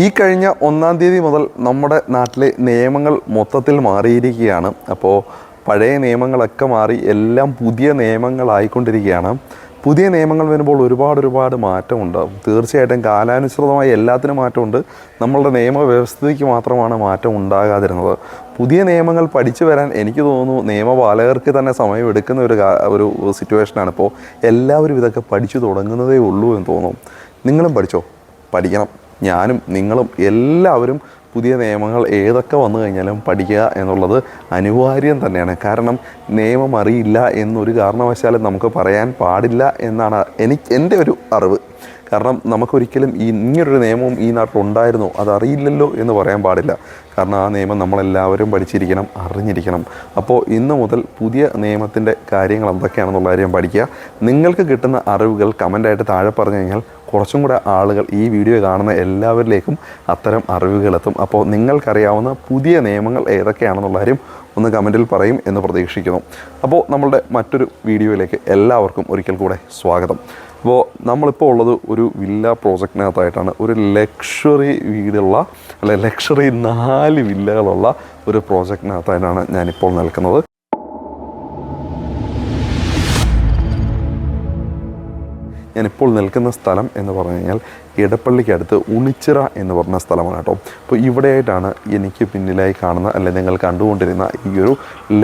ഈ കഴിഞ്ഞ 1-ാം തീയതി മുതൽ നമ്മുടെ നാട്ടിലെ നിയമങ്ങൾ മൊത്തത്തിൽ മാറിയിരിക്കുകയാണ്. അപ്പോൾ പഴയ നിയമങ്ങളൊക്കെ മാറി എല്ലാം പുതിയ നിയമങ്ങളായിക്കൊണ്ടിരിക്കുകയാണ്. പുതിയ നിയമങ്ങൾ വരുമ്പോൾ ഒരുപാട് മാറ്റമുണ്ട്. തീർച്ചയായിട്ടും കാലാനുസൃതമായി എല്ലാത്തിനും മാറ്റമുണ്ട്. നമ്മളുടെ നിയമവ്യവസ്ഥയ്ക്ക് മാത്രമാണ് മാറ്റം ഉണ്ടാകാതിരുന്നത്. പുതിയ നിയമങ്ങൾ പഠിച്ചു വരാൻ എനിക്ക് തോന്നുന്നു നിയമപാലകർക്ക് തന്നെ സമയം എടുക്കുന്ന ഒരു സിറ്റുവേഷനാണ്. ഇപ്പോൾ എല്ലാവരും ഇതൊക്കെ പഠിച്ചു തുടങ്ങുന്നതേ ഉള്ളൂ എന്ന് തോന്നും. നിങ്ങളും പഠിച്ചോ? പഠിക്കണം. ഞാനും നിങ്ങളും എല്ലാവരും പുതിയ നിയമങ്ങൾ ഏതൊക്കെ വന്നു കഴിഞ്ഞാലും പഠിക്കുക എന്നുള്ളത് അനിവാര്യം തന്നെയാണ്. കാരണം നിയമം അറിയില്ല എന്നൊരു കാരണവശാലും നമുക്ക് പറയാൻ പാടില്ല എന്നാണ് എൻ്റെ ഒരു അറിവ്. കാരണം നമുക്കൊരിക്കലും ഇങ്ങനൊരു നിയമവും ഈ നാട്ടിലുണ്ടായിരുന്നോ അതറിയില്ലല്ലോ എന്ന് പറയാൻ പാടില്ല. കാരണം ആ നിയമം നമ്മളെല്ലാവരും പഠിച്ചിരിക്കണം, അറിഞ്ഞിരിക്കണം. അപ്പോൾ ഇന്ന് മുതൽ പുതിയ നിയമത്തിൻ്റെ കാര്യങ്ങൾ എന്തൊക്കെയാണെന്നുള്ള കാര്യം പഠിക്കുക. നിങ്ങൾക്ക് കിട്ടുന്ന അറിവുകൾ കമൻ്റായിട്ട് താഴെ പറഞ്ഞു കഴിഞ്ഞാൽ കുറച്ചും കൂടെ ആളുകൾ ഈ വീഡിയോ കാണുന്ന എല്ലാവരിലേക്കും അത്തരം അറിവുകളെത്തും. അപ്പോൾ നിങ്ങൾക്കറിയാവുന്ന പുതിയ നിയമങ്ങൾ ഏതൊക്കെയാണെന്നുള്ള കാര്യം ഒന്ന് കമൻറ്റിൽ പറയും എന്ന് പ്രതീക്ഷിക്കുന്നു. അപ്പോൾ നമ്മളുടെ മറ്റൊരു വീഡിയോയിലേക്ക് എല്ലാവർക്കും ഒരിക്കൽ കൂടെ സ്വാഗതം. അപ്പോൾ നമ്മളിപ്പോൾ ഉള്ളത് ഒരു വില്ല പ്രോജക്റ്റിനകത്തായിട്ടാണ്. ഒരു ലക്ഷറി വീടുള്ള ലക്ഷറി 4 വില്ലകളുള്ള ഒരു പ്രോജക്റ്റിനകത്തായിട്ടാണ് ഞാനിപ്പോൾ നിൽക്കുന്നത്. ഞാനിപ്പോൾ നിൽക്കുന്ന സ്ഥലം എന്ന് പറഞ്ഞു കഴിഞ്ഞാൽ ഇടപ്പള്ളിക്കടുത്ത് ഉണിച്ചിറ എന്ന് പറഞ്ഞ സ്ഥലമാണ് കേട്ടോ. അപ്പോൾ ഇവിടെയായിട്ടാണ് എനിക്ക് പിന്നിലായി കാണുന്ന നിങ്ങൾ കണ്ടുകൊണ്ടിരുന്ന ഈ ഒരു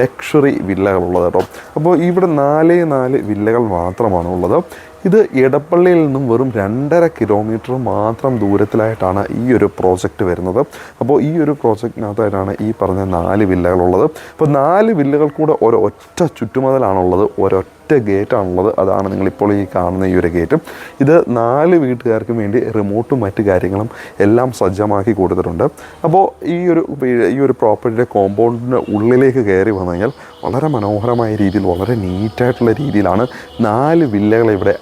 ലക്ഷറി വില്ലകളുള്ളത് കേട്ടോ. അപ്പോൾ ഇവിടെ 4 വില്ലകൾ മാത്രമാണ് ഉള്ളത്. ഇത് ഇടപ്പള്ളിയിൽ നിന്നും വെറും 2.5 കിലോമീറ്റർ മാത്രം ദൂരത്തിലായിട്ടാണ് ഈ ഒരു പ്രോജക്റ്റ് വരുന്നത്. അപ്പോൾ ഈ ഒരു പ്രോജക്റ്റിനകത്തായിട്ടാണ് ഈ പറഞ്ഞ 4 വില്ലകളുള്ളത്. അപ്പോൾ 4 വില്ലകൾ കൂടെ ഒരൊറ്റ ചുറ്റുമതിലാണുള്ളത്, ഒരൊറ്റ ഗേറ്റാണുള്ളത്. അതാണ് നിങ്ങളിപ്പോൾ ഈ കാണുന്ന ഈ ഒരു ഗേറ്റ്. ഇത് 4 വീട്ടുകാർക്ക് വേണ്ടി റിമോട്ടും മറ്റു കാര്യങ്ങളും എല്ലാം സജ്ജമാക്കി കൊടുത്തിട്ടുണ്ട്. അപ്പോൾ ഈ ഒരു പ്രോപ്പർട്ടിയുടെ കോമ്പൗണ്ടിൻ്റെ ഉള്ളിലേക്ക് കയറി വന്നു കഴിഞ്ഞാൽ വളരെ മനോഹരമായ രീതിയിൽ, വളരെ നീറ്റായിട്ടുള്ള രീതിയിലാണ് 4 വില്ലകൾ ഇവിടെ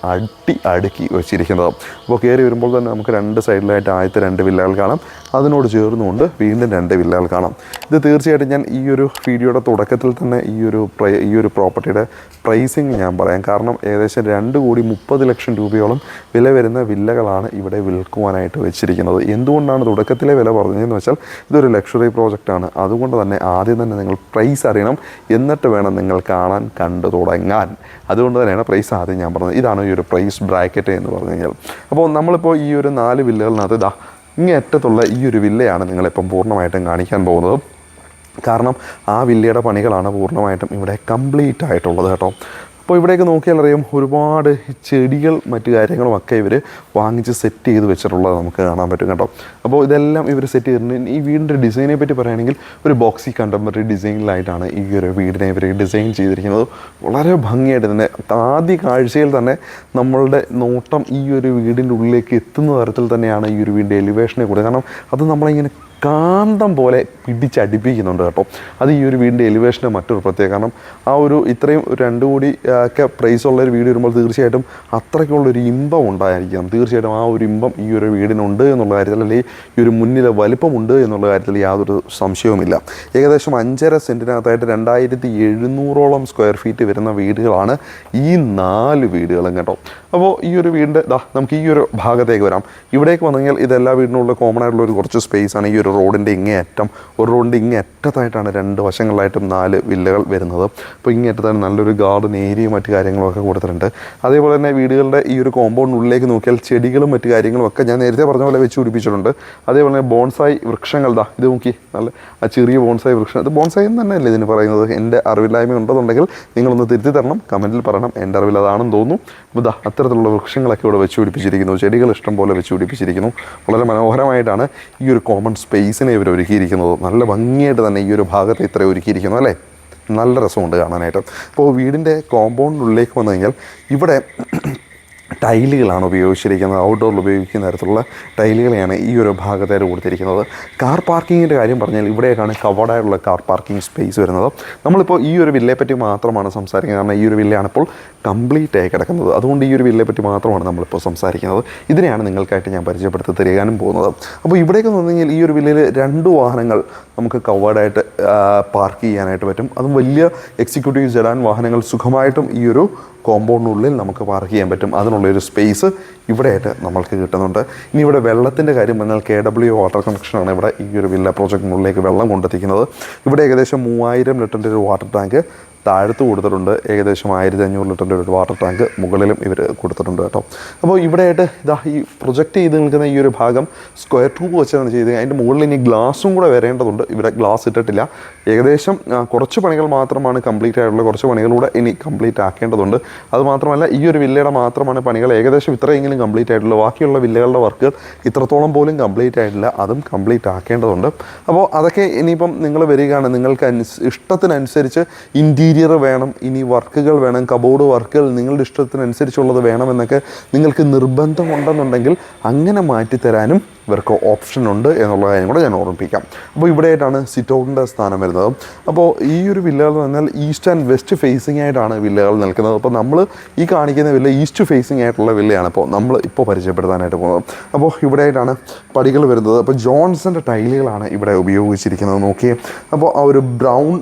അടുക്കി വെച്ചിരിക്കുന്നത്. അപ്പോൾ കയറി വരുമ്പോൾ തന്നെ നമുക്ക് 2 സൈഡിലായിട്ട് ആദ്യത്തെ 2 വില്ലകൾ കാണാം. അതിനോട് ചേർന്നുകൊണ്ട് വീണ്ടും 2 വില്ലകൾ കാണാം. ഇത് തീർച്ചയായിട്ടും ഞാൻ ഈ ഒരു വീഡിയോയുടെ തുടക്കത്തിൽ തന്നെ ഈ ഒരു പ്രോപ്പർട്ടിയുടെ പ്രൈസിങ് ഞാൻ പറയാം. കാരണം ഏകദേശം 2,30 ലക്ഷം രൂപയോളം വില വരുന്ന വില്ലകളാണ് ഇവിടെ വിൽക്കുവാനായിട്ട് വെച്ചിരിക്കുന്നത്. എന്തുകൊണ്ടാണ് തുടക്കത്തിലെ വില പറഞ്ഞതെന്ന് വെച്ചാൽ ഇതൊരു ലക്ഷറി പ്രോജക്റ്റാണ്. അതുകൊണ്ട് തന്നെ ആദ്യം തന്നെ നിങ്ങൾ പ്രൈസ് അറിയണം, എന്നിട്ട് വേണം നിങ്ങൾ കണ്ടു തുടങ്ങാൻ. അതുകൊണ്ട് തന്നെയാണ് പ്രൈസ് ആദ്യം ഞാൻ പറഞ്ഞത്. ഇതാണ് ഈ ഒരു പ്രൈസ് ബ്രാക്കറ്റ് എന്ന് പറഞ്ഞു കഴിഞ്ഞാൽ. അപ്പോൾ നമ്മളിപ്പോൾ ഈ ഒരു 4 വില്ലകളിനകത്ത് ഇങ്ങേ അറ്റത്തുള്ള ഈ ഒരു വില്ലയാണ് നിങ്ങളിപ്പം പൂർണ്ണമായിട്ടും കാണിക്കാൻ പോകുന്നത്. കാരണം ആ വില്ലയുടെ പണികളാണ് പൂർണ്ണമായിട്ടും ഇവിടെ കംപ്ലീറ്റ് ആയിട്ടുള്ളത് കേട്ടോ. അപ്പോൾ ഇവിടേക്ക് നോക്കിയാൽ അറിയാം ഒരുപാട് ചെടികൾ മറ്റു കാര്യങ്ങളും ഒക്കെ ഇവർ വാങ്ങിച്ച് സെറ്റ് ചെയ്ത് വെച്ചിട്ടുള്ളത് നമുക്ക് കാണാൻ പറ്റും കേട്ടോ. അപ്പോൾ ഇതെല്ലാം ഇവർ സെറ്റ് ചെയ്തിട്ടുണ്ട്. ഈ വീടിൻ്റെ ഡിസൈനെ പറ്റി പറയുകയാണെങ്കിൽ ഒരു ബോക്സി കണ്ടംപററി ഡിസൈനിലായിട്ടാണ് ഈ ഒരു വീടിനെ ഇവർ ഡിസൈൻ ചെയ്തിരിക്കുന്നത്. വളരെ ഭംഗിയായിട്ട് തന്നെ ആദ്യ കാഴ്ചയിൽ തന്നെ നമ്മളുടെ നോട്ടം ഈ ഒരു വീടിൻ്റെ ഉള്ളിലേക്ക് എത്തുന്ന തരത്തിൽ തന്നെയാണ് ഈ ഒരു വീടിൻ്റെ എലിവേഷനെ കൂടെ. കാരണം അത് നമ്മളിങ്ങനെ കാന്തം പോലെ പിടിച്ചടിപ്പിക്കുന്നുണ്ട് കേട്ടോ. അത് ഈ ഒരു വീടിൻ്റെ എലിവേഷൻ്റെ മറ്റൊരു പ്രത്യേകത. കാരണം ആ ഒരു ഇത്രയും 2 കോടി ഒക്കെ പ്രൈസുള്ളൊരു വീട് വരുമ്പോൾ തീർച്ചയായിട്ടും അത്രയ്ക്കുള്ളൊരു ഇമ്പം ഉണ്ടായിരിക്കണം. തീർച്ചയായിട്ടും ആ ഒരു ഇമ്പം ഈ ഒരു വീടിനുണ്ട് എന്നുള്ള കാര്യത്തിൽ, അല്ലെങ്കിൽ ഈ ഒരു മുന്നിലെ വലിപ്പമുണ്ട് എന്നുള്ള കാര്യത്തിൽ യാതൊരു സംശയവുമില്ല. ഏകദേശം 5.5 സെൻറ്റിനകത്തായിട്ട് 2700ഓളം സ്ക്വയർ ഫീറ്റ് വരുന്ന വീടുകളാണ് ഈ 4 വീടുകളും കേട്ടോ. അപ്പോൾ ഈ ഒരു വീടിൻ്റെ നമുക്ക് ഈ ഒരു ഭാഗത്തേക്ക് വരാം. ഇവിടേക്ക് വന്നു കഴിഞ്ഞാൽ ഇതെല്ലാ വീടിനുള്ള കോമൺ ആയിട്ടുള്ള കുറച്ച് സ്പേസാണ്. ഈ ഒരു റോഡിൻ്റെ റോഡിൻ്റെ ഇങ്ങേ അറ്റത്തായിട്ടാണ് 2 വശങ്ങളിലായിട്ടും 4 വില്ലകൾ വരുന്നത്. അപ്പോൾ ഇങ്ങേ അറ്റത്താണ് നല്ലൊരു ഗാർഡൻ ഏരിയയും മറ്റു കാര്യങ്ങളൊക്കെ കൊടുത്തിട്ടുണ്ട്. അതേപോലെ തന്നെ വീടുകളുടെ ഈ ഒരു കോമ്പൗണ്ടിനുള്ളിലേക്ക് നോക്കിയാൽ ചെടികളും മറ്റു കാര്യങ്ങളും ഒക്കെ ഞാൻ നേരത്തെ പറഞ്ഞ പോലെ വെച്ച് പിടിപ്പിച്ചിട്ടുണ്ട്. അതേപോലെ തന്നെ ബോൺസായി വൃക്ഷങ്ങൾ ഇത് നോക്കി, നല്ല ആ ചെറിയ ബോൺസായി വൃക്ഷം. അത് ബോൺസായി തന്നെയല്ലേ ഇതിന് പറയുന്നത്? എൻ്റെ അറിവില്ലായ്മ ഉണ്ടെന്നുണ്ടെങ്കിൽ നിങ്ങളൊന്ന് തിരുത്തി തരണം, കമൻറ്റിൽ പറയണം. എൻ്റെ അറിവിൽ അതാണെന്ന് തോന്നുന്നു. അപ്പോൾ അത്തരത്തിലുള്ള വൃക്ഷങ്ങളൊക്കെ ഇവിടെ വെച്ച് പിടിപ്പിച്ചിരിക്കുന്നു. ചെടികൾ ഇഷ്ടം പോലെ വെച്ച് പിടിപ്പിച്ചിരിക്കുന്നു. വളരെ മനോഹരമായിട്ടാണ് ഈ ഒരു കോമൺ സ്പേസിനെ ഇവർ ഒരുക്കിയിരിക്കുന്നത്. നല്ല ഭംഗിയായിട്ട് തന്നെ ഈ ഒരു ഭാഗത്ത് ഇത്ര ഒരുക്കിയിരിക്കുന്നു അല്ലേ. നല്ല രസമുണ്ട് കാണാനായിട്ട്. അപ്പോൾ വീടിൻ്റെ കോമ്പൗണ്ടിനുള്ളിലേക്ക് വന്നു കഴിഞ്ഞാൽ ഇവിടെ ടൈലുകളാണ് ഉപയോഗിച്ചിരിക്കുന്നത്. ഔട്ട്ഡോറിൽ ഉപയോഗിക്കുന്ന തരത്തിലുള്ള ടൈലുകളെയാണ് ഈ ഒരു ഭാഗത്തായിട്ട് കൊടുത്തിരിക്കുന്നത്. കാർ പാർക്കിങ്ങിൻ്റെ കാര്യം പറഞ്ഞാൽ ഇവിടേക്കാണ് കവേർഡായിട്ടുള്ള കാർ പാർക്കിംഗ് സ്പേസ് വരുന്നത്. നമ്മളിപ്പോൾ ഈ ഒരു വില്ലയെ പറ്റി മാത്രമാണ് സംസാരിക്കുന്നത്. കാരണം ഈ ഒരു വില്ലയാണിപ്പോൾ കംപ്ലീറ്റ് ആയി കിടക്കുന്നത്. അതുകൊണ്ട് ഈ ഒരു വില്ലയെ പറ്റി മാത്രമാണ് നമ്മളിപ്പോൾ സംസാരിക്കുന്നത്. ഇതിനെയാണ് നിങ്ങൾക്കായിട്ട് ഞാൻ പരിചയപ്പെടുത്തി തരികാനും പോകുന്നത്. അപ്പോൾ ഇവിടേക്ക് വന്നു കഴിഞ്ഞാൽ ഈ ഒരു വില്ലയിൽ 2 വാഹനങ്ങൾ നമുക്ക് കവേർഡായിട്ട് പാർക്ക് ചെയ്യാനായിട്ട് പറ്റും. അതും വലിയ എക്സിക്യൂട്ടീവ് സെഡാൻ വാഹനങ്ങൾ സുഖമായിട്ടും ഈ ഒരു കോമ്പൗണ്ടിനുള്ളിൽ നമുക്ക് പാർക്ക് ചെയ്യാൻ പറ്റും. അതിനുള്ളൊരു സ്പേസ് ഇവിടെയായിട്ട് നമ്മൾക്ക് കിട്ടുന്നുണ്ട്. ഇനി ഇവിടെ വെള്ളത്തിൻ്റെ കാര്യം പറഞ്ഞാൽ KW വാട്ടർ കണക്ഷനാണ് ഇവിടെ ഈ ഒരു വില്ല പ്രോജക്റ്റിനുള്ളിലേക്ക് വെള്ളം കൊണ്ടെത്തിക്കുന്നത്. ഇവിടെ ഏകദേശം 3000 ലിറ്ററിൻ്റെ ഒരു വാട്ടർ ടാങ്ക് താഴത്ത് കൊടുത്തിട്ടുണ്ട്. ഏകദേശം 1500 ലിറ്ററിൻ്റെ ഒരു വാട്ടർ ടാങ്ക് മുകളിലും ഇവർ കൊടുത്തിട്ടുണ്ട് കേട്ടോ. അപ്പോൾ ഇവിടെയായിട്ട് ഇതാ ഈ പ്രൊജക്റ്റ് ചെയ്ത് നിൽക്കുന്ന ഈ ഒരു ഭാഗം സ്ക്വയർ ട്യൂബ് വെച്ചാണ് ചെയ്തത്. അതിൻ്റെ മുകളിൽ ഇനി ഗ്ലാസും കൂടെ വരേണ്ടതുണ്ട്. ഇവിടെ ഗ്ലാസ് ഇട്ടിട്ടില്ല. ഏകദേശം കുറച്ച് പണികൾ മാത്രമാണ് കംപ്ലീറ്റ് ആയിട്ടുള്ളത്. കുറച്ച് പണികളൂടെ ഇനി കംപ്ലീറ്റ് ആക്കേണ്ടതുണ്ട്. അതുമാത്രമല്ല ഈ ഒരു വില്ലയുടെ മാത്രമാണ് പണികൾ ഏകദേശം ഇത്രയെങ്കിലും കംപ്ലീറ്റ് ആയിട്ടുള്ളൂ. ബാക്കിയുള്ള വില്ലകളുടെ വർക്കുകൾ ഇത്രത്തോളം പോലും കംപ്ലീറ്റ് ആയിട്ടില്ല. അതും കംപ്ലീറ്റ് ആക്കേണ്ടതുണ്ട്. അപ്പോൾ അതൊക്കെ ഇനിയിപ്പം നിങ്ങൾ വരികയാണ്, നിങ്ങൾക്ക് ഇഷ്ടത്തിനനുസരിച്ച് ഇൻറ്റീരിയർ വേണം, ഇനി വർക്കുകൾ വേണം, കബോർഡ് വർക്കുകൾ നിങ്ങളുടെ ഇഷ്ടത്തിനനുസരിച്ചുള്ളത് വേണമെന്നൊക്കെ നിങ്ങൾക്ക് നിർബന്ധമുണ്ടെന്നുണ്ടെങ്കിൽ അങ്ങനെ മാറ്റിത്തരാനും ഇവർക്ക് ഓപ്ഷൻ ഉണ്ട് എന്നുള്ള കാര്യം കൂടെ ഞാൻ ഓർമ്മിപ്പിക്കാം. അപ്പോൾ ഇവിടെയായിട്ടാണ് സിറ്റ് ഔട്ടിൻ്റെ സ്ഥാനം വരുന്നത്. അപ്പോൾ ഈ ഒരു വില്ലകൾ എന്ന് പറഞ്ഞാൽ ഈസ്റ്റ് ആൻഡ് വെസ്റ്റ് ഫേസിംഗ് ആയിട്ടാണ് വില്ലകൾ നിൽക്കുന്നത്. അപ്പോൾ നമ്മൾ ഈ കാണിക്കുന്ന വില്ല ഈസ്റ്റ് ഫേസിംഗ് ആയിട്ടുള്ള വില്ലയാണ് നമ്മൾ ഇപ്പോൾ പരിചയപ്പെടുത്താനായിട്ട് പോകുന്നത്. അപ്പോൾ ഇവിടെയായിട്ടാണ് പടികൾ വരുന്നത്. അപ്പോൾ ജോൺസൻ്റെ ടൈലുകളാണ് ഇവിടെ ഉപയോഗിച്ചിരിക്കുന്നത്. നോക്കിയേ, അപ്പോൾ ആ ഒരു ബ്രൗൺ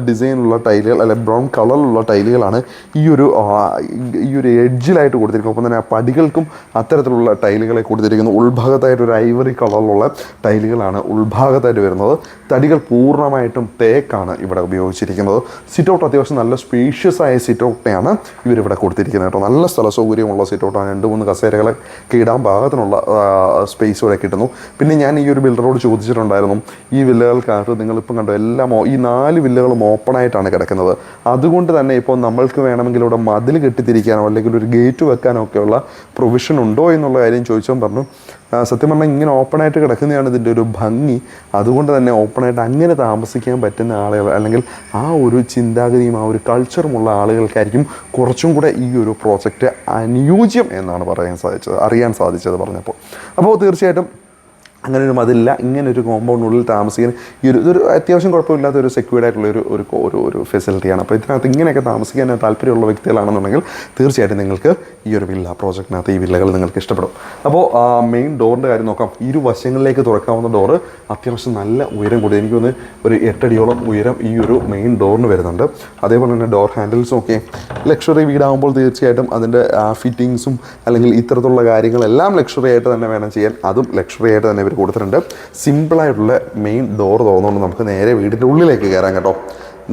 ഡിസൈനുള്ള ടൈലുകൾ, അല്ലെ ബ്രൗൺ കളറിലുള്ള ടൈലുകളാണ് ഈ ഒരു എഡ്ജിലായിട്ട് കൊടുത്തിരിക്കുന്നത്. ഒപ്പം തന്നെ ആ പടികൾക്കും അത്തരത്തിലുള്ള ടൈലുകളെ കൊടുത്തിരിക്കുന്നു. ഉൾഭാഗത്തായിട്ട് ഒരു ഐവറി കളറിലുള്ള ടൈലുകളാണ് ഉൾഭാഗത്തായിട്ട് വരുന്നത്. തടികൾ പൂർണ്ണമായിട്ടും തേക്കാണ് ഇവിടെ ഉപയോഗിച്ചിരിക്കുന്നത്. സിറ്റ് ഔട്ട് അത്യാവശ്യം നല്ല സ്പേഷ്യസ് ആയ സിറ്റ് ഔട്ടിനെയാണ് ഇവരിവിടെ കൊടുത്തിരിക്കുന്നത് കേട്ടോ. നല്ല സ്ഥല സൗകര്യമുള്ള സിറ്റ് ഔട്ടാണ്. 2-3 കസേരകളൊക്കെ ഇടാൻ പാകത്തിനുള്ള സ്പേസ് ഇവിടെ കിട്ടുന്നു. പിന്നെ ഞാൻ ഈ ഒരു ബിൽഡറോട് ചോദിച്ചിട്ടുണ്ടായിരുന്നു, ഈ വില്ലകൾക്കകത്ത് നിങ്ങളിപ്പം കണ്ടോ എല്ലാം ഈ 4 വില്ലകളും ഓപ്പണായിട്ടാണ് കിടക്കുന്നത്. അതുകൊണ്ട് തന്നെ ഇപ്പോൾ നമ്മൾക്ക് വേണമെങ്കിൽ ഇവിടെ മതിൽ കെട്ടിത്തിരിക്കാനോ അല്ലെങ്കിൽ ഒരു ഗേറ്റ് വെക്കാനോ ഒക്കെയുള്ള പ്രൊവിഷൻ ഉണ്ടോ എന്നുള്ള കാര്യം ചോദിച്ചാൽ പറഞ്ഞു, സത്യം പറഞ്ഞാൽ ഇങ്ങനെ ഓപ്പണായിട്ട് കിടക്കുന്നതാണ് ഇതിൻ്റെ ഒരു ഭംഗി. അതുകൊണ്ട് തന്നെ ഓപ്പണായിട്ട് അങ്ങനെ താമസിക്കാൻ പറ്റുന്ന ആളുകൾ, അല്ലെങ്കിൽ ആ ഒരു ചിന്താഗതിയും ആ ഒരു കൾച്ചറുമുള്ള ആളുകൾക്കായിരിക്കും കുറച്ചും കൂടെ ഈ ഒരു പ്രോജക്റ്റ് അനുയോജ്യം എന്നാണ് അറിയാൻ സാധിച്ചത് പറഞ്ഞപ്പോൾ. അപ്പോൾ തീർച്ചയായിട്ടും അങ്ങനെ ഒരു മതില്ല, ഇങ്ങനൊരു കോമ്പൗണ്ടിനുള്ളിൽ താമസിക്കാൻ ഇതൊരു അത്യാവശ്യം കുഴപ്പമില്ലാത്ത ഒരു സെക്യൂർഡ് ആയിട്ടുള്ള ഒരു ഫെസിലിറ്റിയാണ്. അപ്പോൾ ഇതിനകത്ത് ഇങ്ങനെയൊക്കെ താമസിക്കാൻ താല്പര്യമുള്ള വ്യക്തികളാണെന്നുണ്ടെങ്കിൽ തീർച്ചയായിട്ടും നിങ്ങൾക്ക് ഈ ഒരു വില്ല പ്രോജക്റ്റിനകത്ത് ഈ വില്ലകൾ നിങ്ങൾക്ക് ഇഷ്ടപ്പെടും. അപ്പോൾ മെയിൻ ഡോറിൻ്റെ കാര്യം നോക്കാം. ഇരുവശങ്ങളിലേക്ക് തുറക്കാവുന്ന ഡോറ് അത്യാവശ്യം നല്ല ഉയരം കൂടി, എനിക്ക് തോന്നുന്നു ഒരു 8 അടിയോളം ഉയരം ഈ ഒരു മെയിൻ ഡോറിന് വരുന്നുണ്ട്. അതേപോലെ തന്നെ ഡോർ ഹാൻഡിൽസും ഒക്കെ ലക്ഷറി വീടാകുമ്പോൾ തീർച്ചയായിട്ടും അതിൻ്റെ ഫിറ്റിങ്സും അല്ലെങ്കിൽ ഇത്തരത്തിലുള്ള കാര്യങ്ങളെല്ലാം ലക്ഷറി ആയിട്ട് തന്നെ വേണം ചെയ്യാൻ. അതും ലക്ഷറി ആയിട്ട് തന്നെ കൊടുത്തിട്ടുണ്ട്. സിമ്പിളായിട്ടുള്ള മെയിൻ ഡോർ തുറന്നുകൊണ്ട് നമുക്ക് നേരെ വീടിൻ്റെ ഉള്ളിലേക്ക് കയറാം കേട്ടോ.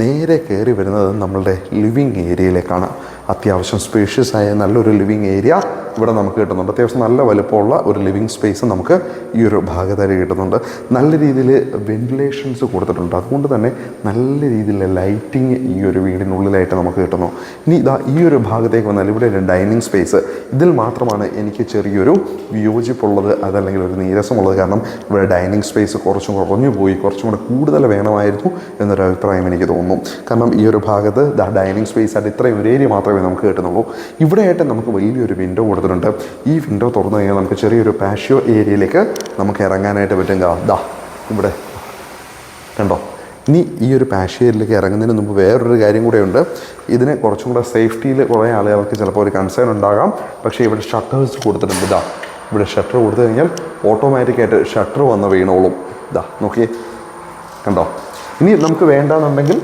നേരെ കയറി വരുന്നത് നമ്മളുടെ ലിവിങ് ഏരിയയിലേക്കാണ്. അത്യാവശ്യം സ്പേഷ്യസ് ആയ നല്ലൊരു ലിവിങ് ഏരിയ ഇവിടെ നമുക്ക് കിട്ടുന്നുണ്ട്. അത്യാവശ്യം നല്ല വലുപ്പമുള്ള ഒരു ലിവിങ് സ്പേസ് നമുക്ക് ഈ ഒരു ഭാഗത്തായി കിട്ടുന്നുണ്ട്. നല്ല രീതിയിൽ വെന്റിലേഷൻസ് കൊടുത്തിട്ടുണ്ട്. അതുകൊണ്ട് തന്നെ നല്ല രീതിയിലുള്ള ലൈറ്റിങ് ഈ ഒരു വീടിനുള്ളിലായിട്ട് നമുക്ക് കിട്ടുന്നു. ഇനി ഇതാ ഈ ഒരു ഭാഗത്തേക്ക് വന്നാൽ ഇവിടെ ഒരു ഡൈനിങ് സ്പേസ്. ഇതിൽ മാത്രമാണ് എനിക്ക് ചെറിയൊരു വിയോജിപ്പുള്ളത്, അതല്ലെങ്കിൽ ഒരു നീരസമുള്ളത്. കാരണം ഇവിടെ ഡൈനിങ് സ്പേസ് കുറച്ചും കുറഞ്ഞു പോയി, കുറച്ചും കൂടെ കൂടുതൽ വേണമായിരുന്നു എന്നൊരു അഭിപ്രായം എനിക്ക് തോന്നുന്നു. കാരണം ഈ ഒരു ഭാഗത്ത് ഡൈനിങ് സ്പേസ് ആയിട്ട് ഇത്രയും ഒരു ഏരിയ മാത്രമേ നമുക്ക് കിട്ടുന്നുള്ളൂ. ഇവിടെയായിട്ട് നമുക്ക് വലിയൊരു വിൻഡോ കൊടുത്തിട്ടുണ്ട്. ഈ വിൻഡോ തുറന്നു കഴിഞ്ഞാൽ നമുക്ക് ചെറിയൊരു പാഷ്യോ ഏരിയയിലേക്ക് നമുക്ക് ഇറങ്ങാനായിട്ട് പറ്റും. ഇവിടെ കണ്ടോ. ഇനി ഈ ഒരു പാഷ്യോ ഏരിയയിലേക്ക് ഇറങ്ങുന്നതിന് മുമ്പ് വേറൊരു കാര്യം കൂടെയുണ്ട്. ഇതിന് കുറച്ചും കൂടെ സേഫ്റ്റിയിൽ കുറേ ആളുകൾക്ക് ചിലപ്പോൾ ഒരു കൺസേൺ ഉണ്ടാകാം. പക്ഷേ ഇവിടെ ഷട്ടേഴ്സ് കൊടുത്തിട്ടുണ്ട്. ഇവിടെ ഷട്ടർ കൊടുത്തു കഴിഞ്ഞാൽ ഓട്ടോമാറ്റിക്കായിട്ട് ഷട്ടർ വന്ന് വീണോളും. നോക്കിയേ, കണ്ടോ. ഇനി നമുക്ക് വേണ്ടാന്നുണ്ടെങ്കിൽ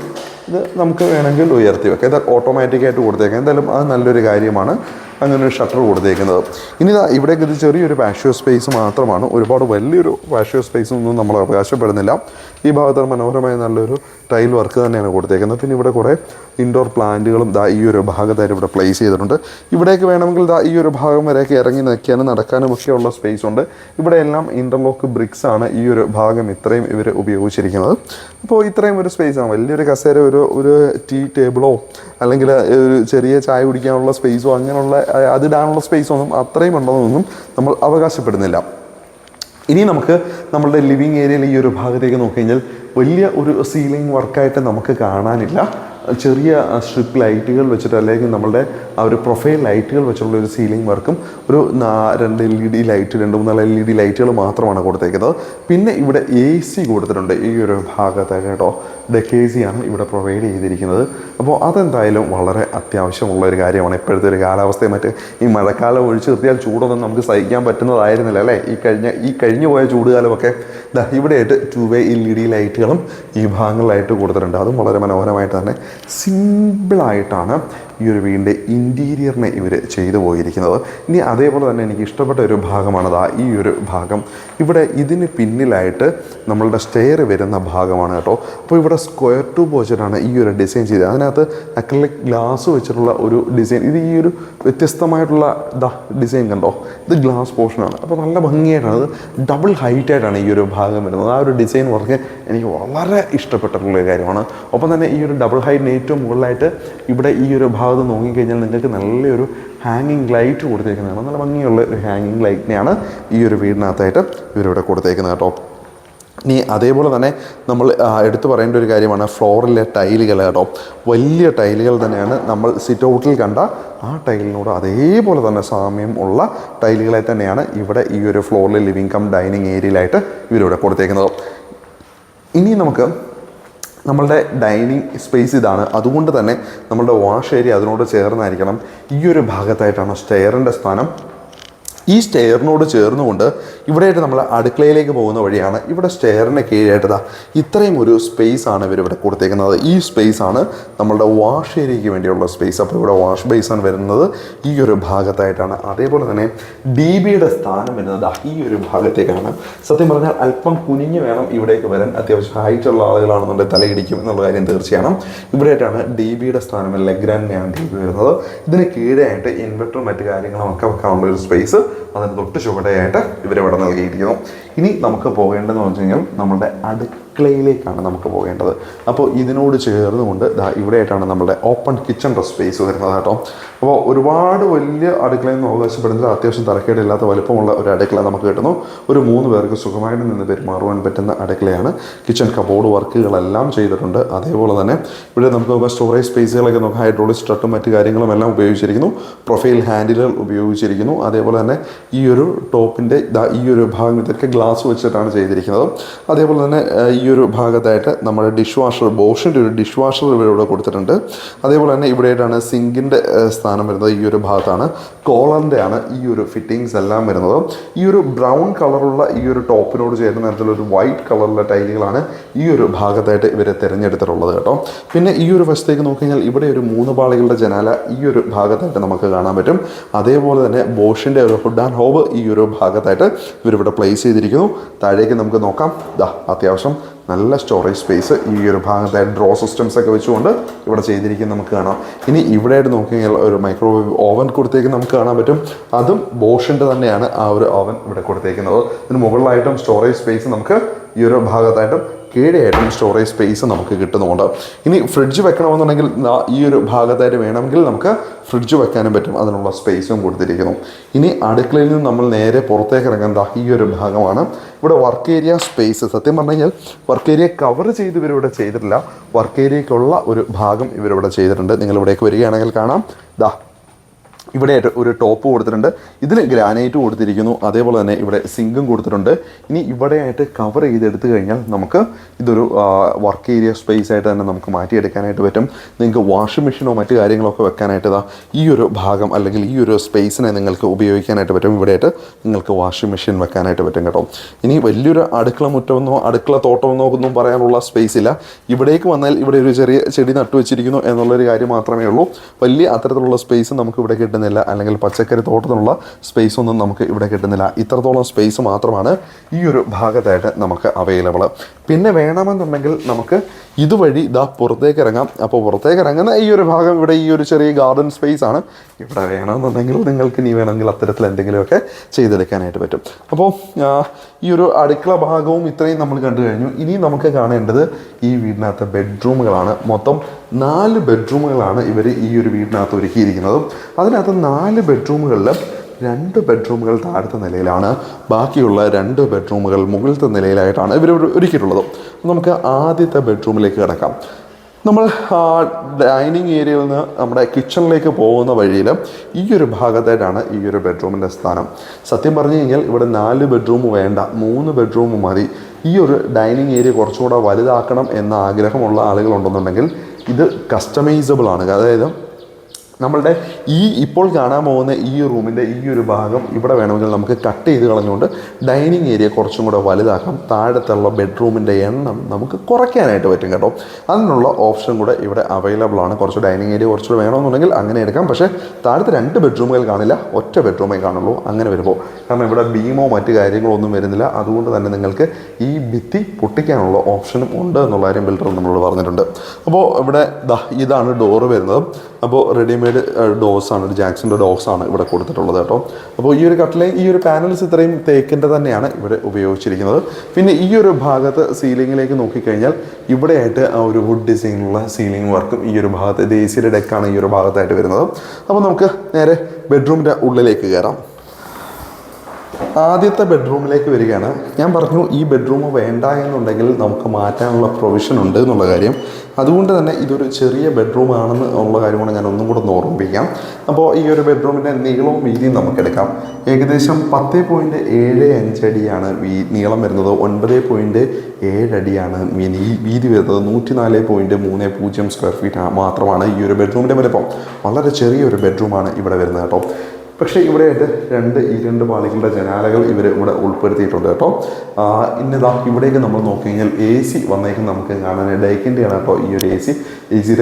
ഇത് നമുക്ക് വേണമെങ്കിൽ ഉയർത്തി വെക്കാം. ഇത് ഓട്ടോമാറ്റിക്കായിട്ട് കൊടുത്തേക്കാം. എന്തായാലും അത് നല്ലൊരു കാര്യമാണ് അങ്ങനെ ഒരു ഷട്ടർ കൊടുത്തേക്കുന്നത്. ഇനി ഇവിടേക്ക് ഇത് ചെറിയൊരു പാഷ്യോ സ്പേസ് മാത്രമാണ്. ഒരുപാട് വലിയൊരു പാഷ്യോ സ്പേസ് ഒന്നും നമ്മൾ അവകാശപ്പെടുന്നില്ല. ഈ ഭാഗത്ത് മനോഹരമായ നല്ലൊരു ടൈൽ വർക്ക് തന്നെയാണ് കൊടുത്തേക്കുന്നത്. പിന്നെ ഇവിടെ കുറേ ഇൻഡോർ പ്ലാന്റുകളും ഈ ഒരു ഭാഗത്തായിട്ട് ഇവിടെ പ്ലേസ് ചെയ്തിട്ടുണ്ട്. ഇവിടേക്ക് വേണമെങ്കിൽ ഈ ഒരു ഭാഗം വരെയൊക്കെ ഇറങ്ങി നിൽക്കാനും നടക്കാനും ഒക്കെ ഉള്ള സ്പേസ് ഉണ്ട്. ഇവിടെ എല്ലാം ഇൻ്റർലോക്ക് ബ്രിക്സ് ആണ് ഈ ഒരു ഭാഗം ഇത്രയും ഇവർ ഉപയോഗിച്ചിരിക്കുന്നത്. അപ്പോൾ ഇത്രയും ഒരു സ്പേസാണ്. വലിയൊരു കസേര, ഒരു ടീ ടേബിളോ അല്ലെങ്കിൽ ഒരു ചെറിയ ചായ കുടിക്കാനുള്ള സ്പേസോ അങ്ങനെയുള്ള അതിടാനുള്ള സ്പേസൊന്നും അത്രയും ഉണ്ടെന്നൊന്നും നമ്മൾ അവകാശപ്പെടുന്നില്ല. ഇനി നമുക്ക് നമ്മളുടെ ലിവിങ് ഏരിയയിൽ ഈ ഒരു ഭാഗത്തേക്ക് നോക്കിക്കഴിഞ്ഞാൽ വലിയ ഒരു സീലിംഗ് വർക്കായിട്ട് നമുക്ക് കാണാനില്ല. ചെറിയ സ്ട്രിപ്പ് ലൈറ്റുകൾ വെച്ചിട്ട് അല്ലെങ്കിൽ നമ്മളുടെ ആ ഒരു പ്രൊഫൈൽ ലൈറ്റുകൾ വെച്ചുള്ള ഒരു സീലിംഗ് വർക്കും ഒരു 2 LED ലൈറ്റ് 2-3 LED ലൈറ്റുകൾ മാത്രമാണ് കൊടുത്തേക്കുന്നത്. പിന്നെ ഇവിടെ AC കൊടുത്തിട്ടുണ്ട് ഈ ഒരു ഭാഗത്തൊക്കെ കേട്ടോ. ഡെക്ക് AC ആണ് ഇവിടെ പ്രൊവൈഡ് ചെയ്തിരിക്കുന്നത്. അപ്പോൾ അതെന്തായാലും വളരെ അത്യാവശ്യമുള്ള ഒരു കാര്യമാണ്. ഇപ്പോഴത്തെ ഒരു കാലാവസ്ഥയെ ഈ മഴക്കാലം ഒഴിച്ചു നിർത്തിയാൽ ചൂടൊന്നും നമുക്ക് സഹിക്കാൻ പറ്റുന്നതായിരുന്നില്ല അല്ലേ. ഈ കഴിഞ്ഞു പോയ ചൂടുകാലമൊക്കെ ഇവിടെയായിട്ട് 2-way LED ലൈറ്റുകളും ഈ ഭാഗങ്ങളിലായിട്ട് കൊടുത്തിട്ടുണ്ട്. അതും വളരെ മനോഹരമായിട്ട് തന്നെ സിമ്പിളായിട്ടാണ് ഈ ഒരു വീടിൻ്റെ ഇൻറ്റീരിയറിനെ ഇവർ ചെയ്തു പോയിരിക്കുന്നത്. ഇനി അതേപോലെ തന്നെ എനിക്ക് ഇഷ്ടപ്പെട്ട ഒരു ഭാഗമാണ് ഈ ഒരു ഭാഗം. ഇവിടെ ഇതിന് പിന്നിലായിട്ട് നമ്മളുടെ സ്റ്റെയർ വരുന്ന ഭാഗമാണ് കേട്ടോ. അപ്പോൾ ഇവിടെ സ്ക്വയർ ട്യൂബ് വെച്ചിട്ടാണ് ഈ ഒരു ഡിസൈൻ ചെയ്തത്. അതിനകത്ത് അക്രിലിക് ഗ്ലാസ് വെച്ചിട്ടുള്ള ഒരു ഡിസൈൻ. ഇത് ഈ ഒരു വ്യത്യസ്തമായിട്ടുള്ള ഡിസൈൻ കണ്ടോ, ഇത് ഗ്ലാസ് പോർഷനാണ്. അപ്പോൾ നല്ല ഭംഗിയായിട്ടാണ്, അത് ഡബിൾ ഹൈറ്റായിട്ടാണ് ഈ ഒരു ഭാഗം വരുന്നത്. ആ ഒരു ഡിസൈൻ വർക്ക് എനിക്ക് വളരെ ഇഷ്ടപ്പെട്ടിട്ടുള്ള ഒരു കാര്യമാണ്. ഒപ്പം തന്നെ ഈ ഒരു ഡബിൾ ഹൈറ്റിന് ഏറ്റവും മുകളിലായിട്ട് ഇവിടെ ഈ ഒരു ഭാഗത്ത് നോക്കിക്കഴിഞ്ഞാൽ നിങ്ങൾക്ക് നല്ലൊരു ഹാങ്ങിങ് ലൈറ്റ് കൊടുത്തേക്കുന്നതാണ്. നല്ല ഭംഗിയുള്ള ഒരു ഹാങ്ങിങ് ലൈറ്റിനെയാണ് ഈ ഒരു വീടിനകത്തായിട്ട് ഇവരിവിടെ കൊടുത്തേക്കുന്നത് കേട്ടോ. ഇനി അതേപോലെ തന്നെ നമ്മൾ എടുത്തു പറയേണ്ട ഒരു കാര്യമാണ് ഫ്ലോറിലെ ടൈലുകൾ കേട്ടോ. വലിയ ടൈലുകൾ തന്നെയാണ്. നമ്മൾ സിറ്റ് ഔട്ടിൽ കണ്ട ആ ടൈലിനോട് അതേപോലെ തന്നെ സാമ്യം ഉള്ള ടൈലുകളെ തന്നെയാണ് ഇവിടെ ഈ ഒരു ഫ്ലോറിലെ ലിവിങ് കം ഡൈനിങ് ഏരിയയിലായിട്ട് ഇവരിവിടെ കൊടുത്തേക്കുന്നത്. ഇനി നമുക്ക് നമ്മളുടെ ഡൈനിങ് സ്പേസ് ഇതാണ്. അതുകൊണ്ട് തന്നെ നമ്മളുടെ വാഷ് ഏരിയ അതിനോട് ചേർന്നായിരിക്കണം. ഈ ഒരു ഭാഗത്തായിട്ടാണ് സ്റ്റെയറിൻ്റെ സ്ഥാനം. ഈ സ്റ്റെയറിനോട് ചേർന്നുകൊണ്ട് ഇവിടെയായിട്ട് നമ്മൾ അടുക്കളയിലേക്ക് പോകുന്ന വഴിയാണ്. ഇവിടെ സ്റ്റെയറിന് കീഴായിട്ട് ഇത്രയും ഒരു സ്പേസ് ആണ് ഇവരിവിടെ കൊടുത്തേക്കുന്നത്. ഈ സ്പേസ് ആണ് നമ്മളുടെ വാഷ് ഏരിയയ്ക്ക് വേണ്ടിയുള്ള സ്പേസ്. അപ്പോൾ ഇവിടെ വാഷ് ബേസാണ് വരുന്നത് ഈ ഒരു ഭാഗത്തായിട്ടാണ്. അതേപോലെ തന്നെ DBയുടെ സ്ഥാനം വരുന്നത് ഈ ഒരു ഭാഗത്തേക്കാണ്. സത്യം പറഞ്ഞാൽ അല്പം കുനിഞ്ഞ് വേണം ഇവിടേക്ക് വരാൻ. അത്യാവശ്യം ഹൈറ്റുള്ള ആളുകളാണെന്നുണ്ടെങ്കിൽ തലയിടിക്കും എന്നുള്ള കാര്യം തീർച്ചയാണ്. ഇവിടെയായിട്ടാണ് DBയുടെ സ്ഥാനം, ലെഗ്രാൻഡിനെയാണ് DB വരുന്നത്. ഇതിന് കീഴായിട്ട് ഇൻവെർട്ടറും മറ്റു കാര്യങ്ങളും ഒക്കെ വെക്കാനുള്ള ഒരു സ്പേസ് അതിന് തൊട്ട് ചുവടെയായിട്ട് ഇവരിവിടെ നൽകിയിരിക്കുന്നു. ഇനി നമുക്ക് പോകേണ്ടതെന്ന് വെച്ച് കഴിഞ്ഞാൽ നമ്മുടെ അടുക്കളയിലേക്കാണ് നമുക്ക് പോകേണ്ടത്. അപ്പോൾ ഇതിനോട് ചേർന്നുകൊണ്ട് ഇവിടെയായിട്ടാണ് നമ്മുടെ ഓപ്പൺ കിച്ചൺ സ്പേസ് വരുന്നത് കേട്ടോ. അപ്പോൾ ഒരുപാട് വലിയ അടുക്കളയെന്ന് അവകാശപ്പെടുന്നത് അത്യാവശ്യം തരക്കേടില്ലാത്ത വലുപ്പമുള്ള ഒരു അടുക്കള നമുക്ക് കിട്ടുന്നു. ഒരു 3 പേർക്ക് സുഖമായിട്ട് നിന്ന് പെരുമാറുവാൻ പറ്റുന്ന അടുക്കളയാണ്. കിച്ചൺ കബോർഡ് വർക്കുകളെല്ലാം ചെയ്തിട്ടുണ്ട്. അതേപോലെ തന്നെ ഇവിടെ നമുക്ക് സ്റ്റോറേജ് സ്പേസുകളൊക്കെ നമുക്ക് ഹൈഡ്രോളിക് സ്ട്രട്ടും മറ്റു കാര്യങ്ങളും എല്ലാം ഉപയോഗിച്ചിരിക്കുന്നു. പ്രൊഫൈൽ ഹാൻഡിലുകൾ ഉപയോഗിച്ചിരിക്കുന്നു. അതേപോലെ തന്നെ ഈ ഒരു ടോപ്പിൻ്റെ ഈ ഒരു ഭാഗം ഇതൊക്കെ ഗ്ലാസ് വെച്ചിട്ടാണ് ചെയ്തിരിക്കുന്നത്. അതേപോലെ തന്നെ ഈ ഒരു ഭാഗത്തായിട്ട് നമ്മുടെ ഡിഷ് വാഷർ, ബോഷിൻ്റെ ഒരു ഡിഷ് വാഷർ ഇവിടെ കൊടുത്തിട്ടുണ്ട്. അതേപോലെ തന്നെ ഇവിടെയായിട്ടാണ് സിങ്കിൻ്റെ സ്ഥാനം വരുന്നത്. ഈ ഒരു ഭാഗത്താണ് കോളറിൻ്റെ ആണ് ഈ ഒരു ഫിറ്റിങ്സ് എല്ലാം വരുന്നത്. ഈ ഒരു ബ്രൗൺ കളറുള്ള ഈ ഒരു ടോപ്പിനോട് ചേരുന്ന തരത്തിലൊരു വൈറ്റ് കളറുള്ള ടൈലുകളാണ് ഈ ഒരു ഭാഗത്തായിട്ട് ഇവരെ തിരഞ്ഞെടുത്തിട്ടുള്ളത് കേട്ടോ. പിന്നെ ഈ ഒരു വശത്തേക്ക് നോക്കിക്കഴിഞ്ഞാൽ ഇവിടെ ഒരു 3 പാളികളുടെ ജനാല ഈ ഒരു ഭാഗത്തായിട്ട് നമുക്ക് കാണാൻ പറ്റും. അതേപോലെ തന്നെ ബോഷിൻ്റെ ഒരു ഹുഡ് ആൻഡ് ഹോബ് ഈ ഒരു ഭാഗത്തായിട്ട് ഇവരിവിടെ പ്ലേസ് ചെയ്തിരിക്കുന്നു. താഴേക്ക് നമുക്ക് നോക്കാം. അത്യാവശ്യം നല്ല സ്റ്റോറേജ് സ്പേസ് ഈ ഒരു ഭാഗത്തായിട്ട് ഡ്രോ സിസ്റ്റംസ് ഒക്കെ വെച്ചുകൊണ്ട് ഇവിടെ ചെയ്തിരിക്കുന്നത് നമുക്ക് കാണാം. ഇനി ഇവിടെയായിട്ട് നോക്കിക്കഴിഞ്ഞാൽ ഒരു മൈക്രോവേവ് ഓവൻ കൊടുത്തേക്ക് നമുക്ക് കാണാൻ പറ്റും. അതും ബോഷിൻ്റെ തന്നെയാണ് ആ ഒരു ഓവൻ ഇവിടെ കൊടുത്തേക്കുന്നത്. ഇതിന് മുകളിലായിട്ടും സ്റ്റോറേജ് സ്പേസ് നമുക്ക് ഈ ഒരു ഭാഗത്തായിട്ടും കീഴെയായിട്ടും സ്റ്റോറേജ് സ്പേസ് നമുക്ക് കിട്ടുന്നുണ്ട്. ഇനി ഫ്രിഡ്ജ് വെക്കണമെന്നുണ്ടെങ്കിൽ ഈ ഒരു ഭാഗത്തായിട്ട് വേണമെങ്കിൽ നമുക്ക് ഫ്രിഡ്ജ് വെക്കാനും പറ്റും. അതിനുള്ള സ്പേസും കൊടുത്തിരിക്കുന്നു. ഇനി അടുക്കളയിൽ നിന്ന് നമ്മൾ നേരെ പുറത്തേക്ക് ഇറങ്ങുന്ന ഈ ഒരു ഭാഗമാണ്. ഇവിടെ വർക്ക് ഏരിയ സ്പേസ്, സത്യം പറഞ്ഞു കഴിഞ്ഞാൽ വർക്ക് ഏരിയ കവർ ചെയ്ത് ഇവരിവിടെ ചെയ്തിട്ടില്ല. വർക്ക് ഏരിയയ്ക്കുള്ള ഒരു ഭാഗം ഇവരിവിടെ ചെയ്തിട്ടുണ്ട്. നിങ്ങൾ ഇവിടേക്ക് വരികയാണെങ്കിൽ കാണാം. ഇവിടെ ഒരു ടോപ്പ് കൊടുത്തിട്ടുണ്ട്. ഇതിന് ഗ്രാനൈറ്റ് കൊടുത്തിരിക്കുന്നു. അതേപോലെ തന്നെ ഇവിടെ സിങ്കും കൊടുത്തിട്ടുണ്ട്. ഇനി ഇവിടെയായിട്ട് കവർ ചെയ്തെടുത്തു കഴിഞ്ഞാൽ നമുക്ക് ഇതൊരു വർക്ക് ഏരിയ സ്പേസ് ആയിട്ട് തന്നെ നമുക്ക് മാറ്റിയെടുക്കാനായിട്ട് പറ്റും. നിങ്ങൾക്ക് വാഷിംഗ് മെഷീനോ മറ്റു കാര്യങ്ങളൊക്കെ വെക്കാനായിട്ട് ഈ ഒരു ഭാഗം അല്ലെങ്കിൽ ഈ ഒരു സ്പേസിനെ നിങ്ങൾക്ക് ഉപയോഗിക്കാനായിട്ട് പറ്റും. ഇവിടെയായിട്ട് നിങ്ങൾക്ക് വാഷിംഗ് മെഷീൻ വെക്കാനായിട്ട് പറ്റും കേട്ടോ. ഇനി വലിയൊരു അടുക്കള മുറ്റമെന്നോ അടുക്കള തോട്ടമെന്നോ ഒന്നും പറയാനുള്ള സ്പേസ് ഇല്ല. ഇവിടേക്ക് വന്നാൽ ഇവിടെ ഒരു ചെറിയ ചെടി നട്ടു വെച്ചിരിക്കുന്നു എന്നുള്ളൊരു കാര്യം മാത്രമേ ഉള്ളൂ. വലിയ അത്തരത്തിലുള്ള സ്പേസ് നമുക്ക് ഇവിടെ കിട്ടുന്നില്ല. അല്ലെങ്കിൽ പച്ചക്കറി തോട്ടത്തിനുള്ള സ്പേസ് ഒന്നും നമുക്ക് ഇവിടെ കിട്ടുന്നില്ല. ഇത്രത്തോളം സ്പേസ് മാത്രമാണ് ഈ ഒരു ഭാഗത്തായിട്ട് നമുക്ക് അവൈലബിൾ. പിന്നെ വേണമെന്നുണ്ടെങ്കിൽ നമുക്ക് ഇതുവഴി പുറത്തേക്ക് ഇറങ്ങാം. അപ്പോൾ പുറത്തേക്ക് ഇറങ്ങുന്ന ഈ ഒരു ഭാഗം ഇവിടെ ഈ ഒരു ചെറിയ ഗാർഡൻ സ്പേസ് ആണ്. ഇവിടെ വേണമെന്നുണ്ടെങ്കിൽ നിങ്ങൾക്ക് ഇനി വേണമെങ്കിൽ അത്തരത്തിൽ എന്തെങ്കിലുമൊക്കെ ചെയ്തെടുക്കാനായിട്ട് പറ്റും. അപ്പോൾ ഈ ഒരു അടുക്കള ഭാഗവും ഇത്രയും നമ്മൾ കണ്ടു കഴിഞ്ഞു. ഇനി നമുക്ക് കാണേണ്ടത് ഈ വീടിനകത്ത് ബെഡ്റൂമുകളാണ്. മൊത്തം 4 ബെഡ്റൂമുകളാണ് ഇവർ ഈ ഒരു വീടിനകത്ത് ഒരുക്കിയിരിക്കുന്നത്. അതിനകത്ത് 4 ബെഡ്റൂമുകളിൽ 2 ബെഡ്റൂമുകൾ താഴത്തെ നിലയിലാണ്. ബാക്കിയുള്ള 2 ബെഡ്റൂമുകൾ മുകളിലത്തെ നിലയിലായിട്ടാണ് ഇവർ ഒരുക്കിയിട്ടുള്ളത്. നമുക്ക് ആദ്യത്തെ ബെഡ്റൂമിലേക്ക് കിടക്കാം. നമ്മൾ ഡൈനിങ് ഏരിയയിൽ നിന്ന് നമ്മുടെ കിച്ചണിലേക്ക് പോകുന്ന വഴിയിൽ ഈ ഒരു ഭാഗത്തായിട്ടാണ് ഈ ഒരു ബെഡ്റൂമിൻ്റെ സ്ഥാനം. സത്യം പറഞ്ഞു കഴിഞ്ഞാൽ ഇവിടെ 4 ബെഡ്റൂം വേണ്ട, 3 ബെഡ്റൂം മതി. ഈ ഒരു ഡൈനിങ് ഏരിയ കുറച്ചുകൂടെ വലുതാക്കണം എന്ന ആഗ്രഹമുള്ള ആളുകളുണ്ടെന്നുണ്ടെങ്കിൽ ഇത് കസ്റ്റമൈസബിൾ ആണ്. അതായത് നമ്മളുടെ ഇപ്പോൾ കാണാൻ പോകുന്ന ഈ റൂമിൻ്റെ ഈ ഒരു ഭാഗം ഇവിടെ വേണമെങ്കിൽ നമുക്ക് കട്ട് ചെയ്ത് കളഞ്ഞുകൊണ്ട് ഡൈനിങ് ഏരിയ കുറച്ചും കൂടെ വലുതാക്കാം. താഴത്തുള്ള ബെഡ്റൂമിൻ്റെ എണ്ണം നമുക്ക് കുറയ്ക്കാനായിട്ട് പറ്റും കേട്ടോ. അതിനുള്ള ഓപ്ഷൻ കൂടെ ഇവിടെ അവൈലബിൾ ആണ്. കുറച്ച് ഡൈനിങ് ഏരിയ കുറച്ചുകൂടെ വേണമെന്നുണ്ടെങ്കിൽ അങ്ങനെ എടുക്കാം. പക്ഷേ താഴത്ത് 2 ബെഡ്റൂമുകൾ കാണില്ല, ഒറ്റ ബെഡ്റൂമേ കാണുള്ളൂ അങ്ങനെ വരുമ്പോൾ. കാരണം ഇവിടെ ബീമോ മറ്റ് കാര്യങ്ങളോ ഒന്നും വരുന്നില്ല. അതുകൊണ്ട് തന്നെ നിങ്ങൾക്ക് ഈ ഭിത്തി പൊട്ടിക്കാനുള്ള ഓപ്ഷനും ഉണ്ട് എന്നുള്ള കാര്യം ബിൽഡർ നമ്മളോട് പറഞ്ഞിട്ടുണ്ട്. അപ്പോൾ ഇവിടെ ഇതാണ് ഡോറ് വരുന്നത്. അപ്പോൾ റെഡിമെയ്ഡ് ഡോർസാണ്, ഒരു ജാക്സന്റെ ഡോർസാണ് ഇവിടെ കൊടുത്തിട്ടുള്ളത് കേട്ടോ. അപ്പോൾ ഈ ഒരു കട്ടിലയും ഈ ഒരു പാനൽസ് ഇത്രയും തേക്കിൻ്റെ തന്നെയാണ് ഇവിടെ ഉപയോഗിച്ചിരിക്കുന്നത്. പിന്നെ ഈ ഒരു ഭാഗത്ത് സീലിങ്ങിലേക്ക് നോക്കിക്കഴിഞ്ഞാൽ ഇവിടെയായിട്ട് ആ ഒരു വുഡ് ഡിസൈനുള്ള സീലിംഗ് വർക്കും ഈ ഒരു ഭാഗത്ത് ദേശീയ ഡെക്കാണ് ഈ ഒരു ഭാഗത്തായിട്ട് വരുന്നത്. അപ്പോൾ നമുക്ക് നേരെ ബെഡ്റൂമിൻ്റെ ഉള്ളിലേക്ക് കയറാം. ആദ്യത്തെ ബെഡ്റൂമിലേക്ക് വരികയാണ്. ഞാൻ പറഞ്ഞു ഈ ബെഡ്റൂം വേണ്ട എന്നുണ്ടെങ്കിൽ നമുക്ക് മാറ്റാനുള്ള പ്രൊവിഷൻ ഉണ്ട് എന്നുള്ള കാര്യം. അതുകൊണ്ട് തന്നെ ഇതൊരു ചെറിയ ബെഡ്റൂം ആണെന്ന് ഉള്ള കാര്യമാണ് ഞാൻ ഒന്നും കൂടെ ഓർമ്മിപ്പിക്കാം. അപ്പോൾ ഈ ഒരു ബെഡ്റൂമിൻ്റെ നീളവും വീതിയും നമുക്കെടുക്കാം. ഏകദേശം 10.75 അടിയാണ് നീളം വരുന്നത്, 9.7 അടിയാണ് വീതി വരുന്നത്, 104.30 സ്ക്വയർ ഫീറ്റ് മാത്രമാണ് ഈ ഒരു ബെഡ്റൂമിൻ്റെ വലിപ്പം. വളരെ ചെറിയൊരു ബെഡ്റൂമാണ് ഇവിടെ വരുന്നത് കേട്ടോ. പക്ഷേ ഇവിടെയായിട്ട് 2 പാളികളുടെ ജനാലകൾ ഇവർ ഇവിടെ ഉൾപ്പെടുത്തിയിട്ടുണ്ട് കേട്ടോ. ഇന്നിതാ ഇവിടേക്ക് നമ്മൾ നോക്കി കഴിഞ്ഞാൽ AC വന്നേക്കും നമുക്ക് കാണാൻ. ഡൈക്കിൻ്റെയാണ് കേട്ടോ ഈ ഒരു AC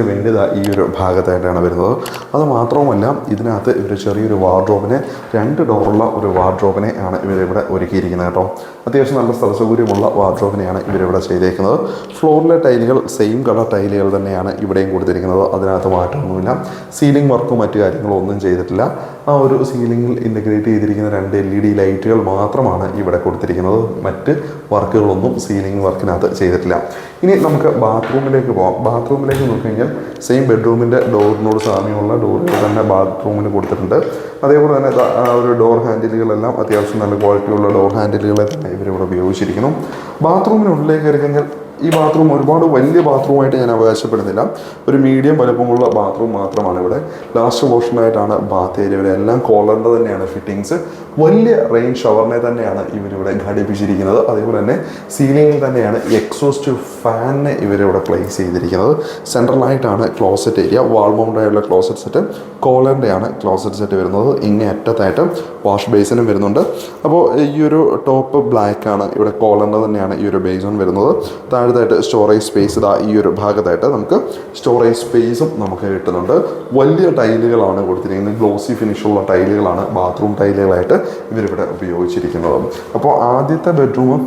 വെൻ്റ് ഈ ഒരു ഭാഗത്തായിട്ടാണ് വരുന്നത്. അത് മാത്രവുമല്ല ഇതിനകത്ത് ഇവർ ചെറിയൊരു വാർഡ്രോബിനെ 2 ഡോറുള്ള ഒരു വാർഡ്രോബിനെ ആണ് ഇവരിവിടെ ഒരുക്കിയിരിക്കുന്നത് കേട്ടോ. അത്യാവശ്യം നല്ല സ്ഥലസൗകര്യമുള്ള വാർഡ്രോബിനെയാണ് ഇവരിവിടെ ചെയ്തേക്കുന്നത്. ഫ്ലോറിലെ ടൈലുകൾ സെയിം കളർ ടൈലുകൾ തന്നെയാണ് ഇവിടെയും കൊടുത്തിരിക്കുന്നത്. അതിനകത്ത് മാറ്റമൊന്നുമില്ല. സീലിംഗ് വർക്കും മറ്റു കാര്യങ്ങളോ ഒന്നും ചെയ്തിട്ടില്ല. ആ ഒരു സീലിംഗിൽ ഇൻ്റഗ്രേറ്റ് ചെയ്തിരിക്കുന്ന 2 LED ലൈറ്റുകൾ മാത്രമാണ് ഇവിടെ കൊടുത്തിരിക്കുന്നത്. മറ്റ് വർക്കുകളൊന്നും സീലിംഗ് വർക്കിനകത്ത് ചെയ്തിട്ടില്ല. ഇനി നമുക്ക് ബാത്റൂമിലേക്ക് പോകാം. ബാത്റൂമിലേക്ക് നോക്കിക്കഴിഞ്ഞാൽ സെയിം ബെഡ്റൂമിൻ്റെ ഡോറിനോട് സാമ്യമുള്ള ഡോറുകൾ തന്നെ ബാത്റൂമിന് കൊടുത്തിട്ടുണ്ട്. അതേപോലെ തന്നെ ആ ഒരു ഡോർ ഹാൻഡിലുകളെല്ലാം അത്യാവശ്യം നല്ല ക്വാളിറ്റിയുള്ള ഡോർ ഹാൻഡിലുകളെ തന്നെ ഇവരിവിടെ ഉപയോഗിച്ചിരിക്കുന്നു. ബാത്റൂമിനുള്ളിലേക്ക് കയറി കഴിഞ്ഞാൽ ഈ ബാത്റൂം ഒരുപാട് വലിയ ബാത്റൂമായിട്ട് ഞാൻ അവകാശപ്പെടുന്നില്ല. ഒരു മീഡിയം വലുപ്പമുള്ള ബാത്റൂം മാത്രമാണ് ഇവിടെ. ലാസ്റ്റ് പോർഷനായിട്ടാണ് ബാത്ത് ഏരിയ. ഇവരെല്ലാം കോളറിൻ്റെ തന്നെയാണ് ഫിറ്റിങ്സ്. വലിയ റെയിൻ ഷവറിനെ തന്നെയാണ് ഇവരിവിടെ ഘടിപ്പിച്ചിരിക്കുന്നത്. അതേപോലെ തന്നെ സീലിംഗിൽ തന്നെയാണ് എക്സോസ്റ്റ് ഫാനിനെ ഇവരിവിടെ പ്ലേസ് ചെയ്തിരിക്കുന്നത്. സെൻട്രലായിട്ടാണ് ക്ലോസറ്റ് ഏരിയ. വാൾ മൗണ്ടായുള്ള ക്ലോസറ്റ് സെറ്റ്, കോളറിൻ്റെയാണ് ക്ലോസറ്റ് സെറ്റ് വരുന്നത്. ഇങ്ങേ അറ്റത്തായിട്ട് വാഷ് ബേസിനും വരുന്നുണ്ട്. അപ്പോൾ ഈ ഒരു ടോപ്പ് ബ്ലാക്ക് ആണ്. ഇവിടെ കോളറിൻ്റെ തന്നെയാണ് ഈ ഒരു ബേസൺ വരുന്നത്. താഴത്തായിട്ട് സ്റ്റോറേജ് സ്പേസ് ഈ ഒരു ഭാഗത്തായിട്ട് നമുക്ക് സ്റ്റോറേജ് സ്പേസും നമുക്ക് കിട്ടുന്നുണ്ട്. വലിയ ടൈലുകളാണ് കൊടുത്തിരിക്കുന്നത്. ഗ്ലോസി ഫിനിഷുള്ള ടൈലുകളാണ് ബാത്റൂം ടൈലുകളായിട്ട് ഇവരിവിടെ ഉപയോഗിച്ചിരിക്കുന്നത്. അപ്പോൾ ആദ്യത്തെ ബെഡ്റൂം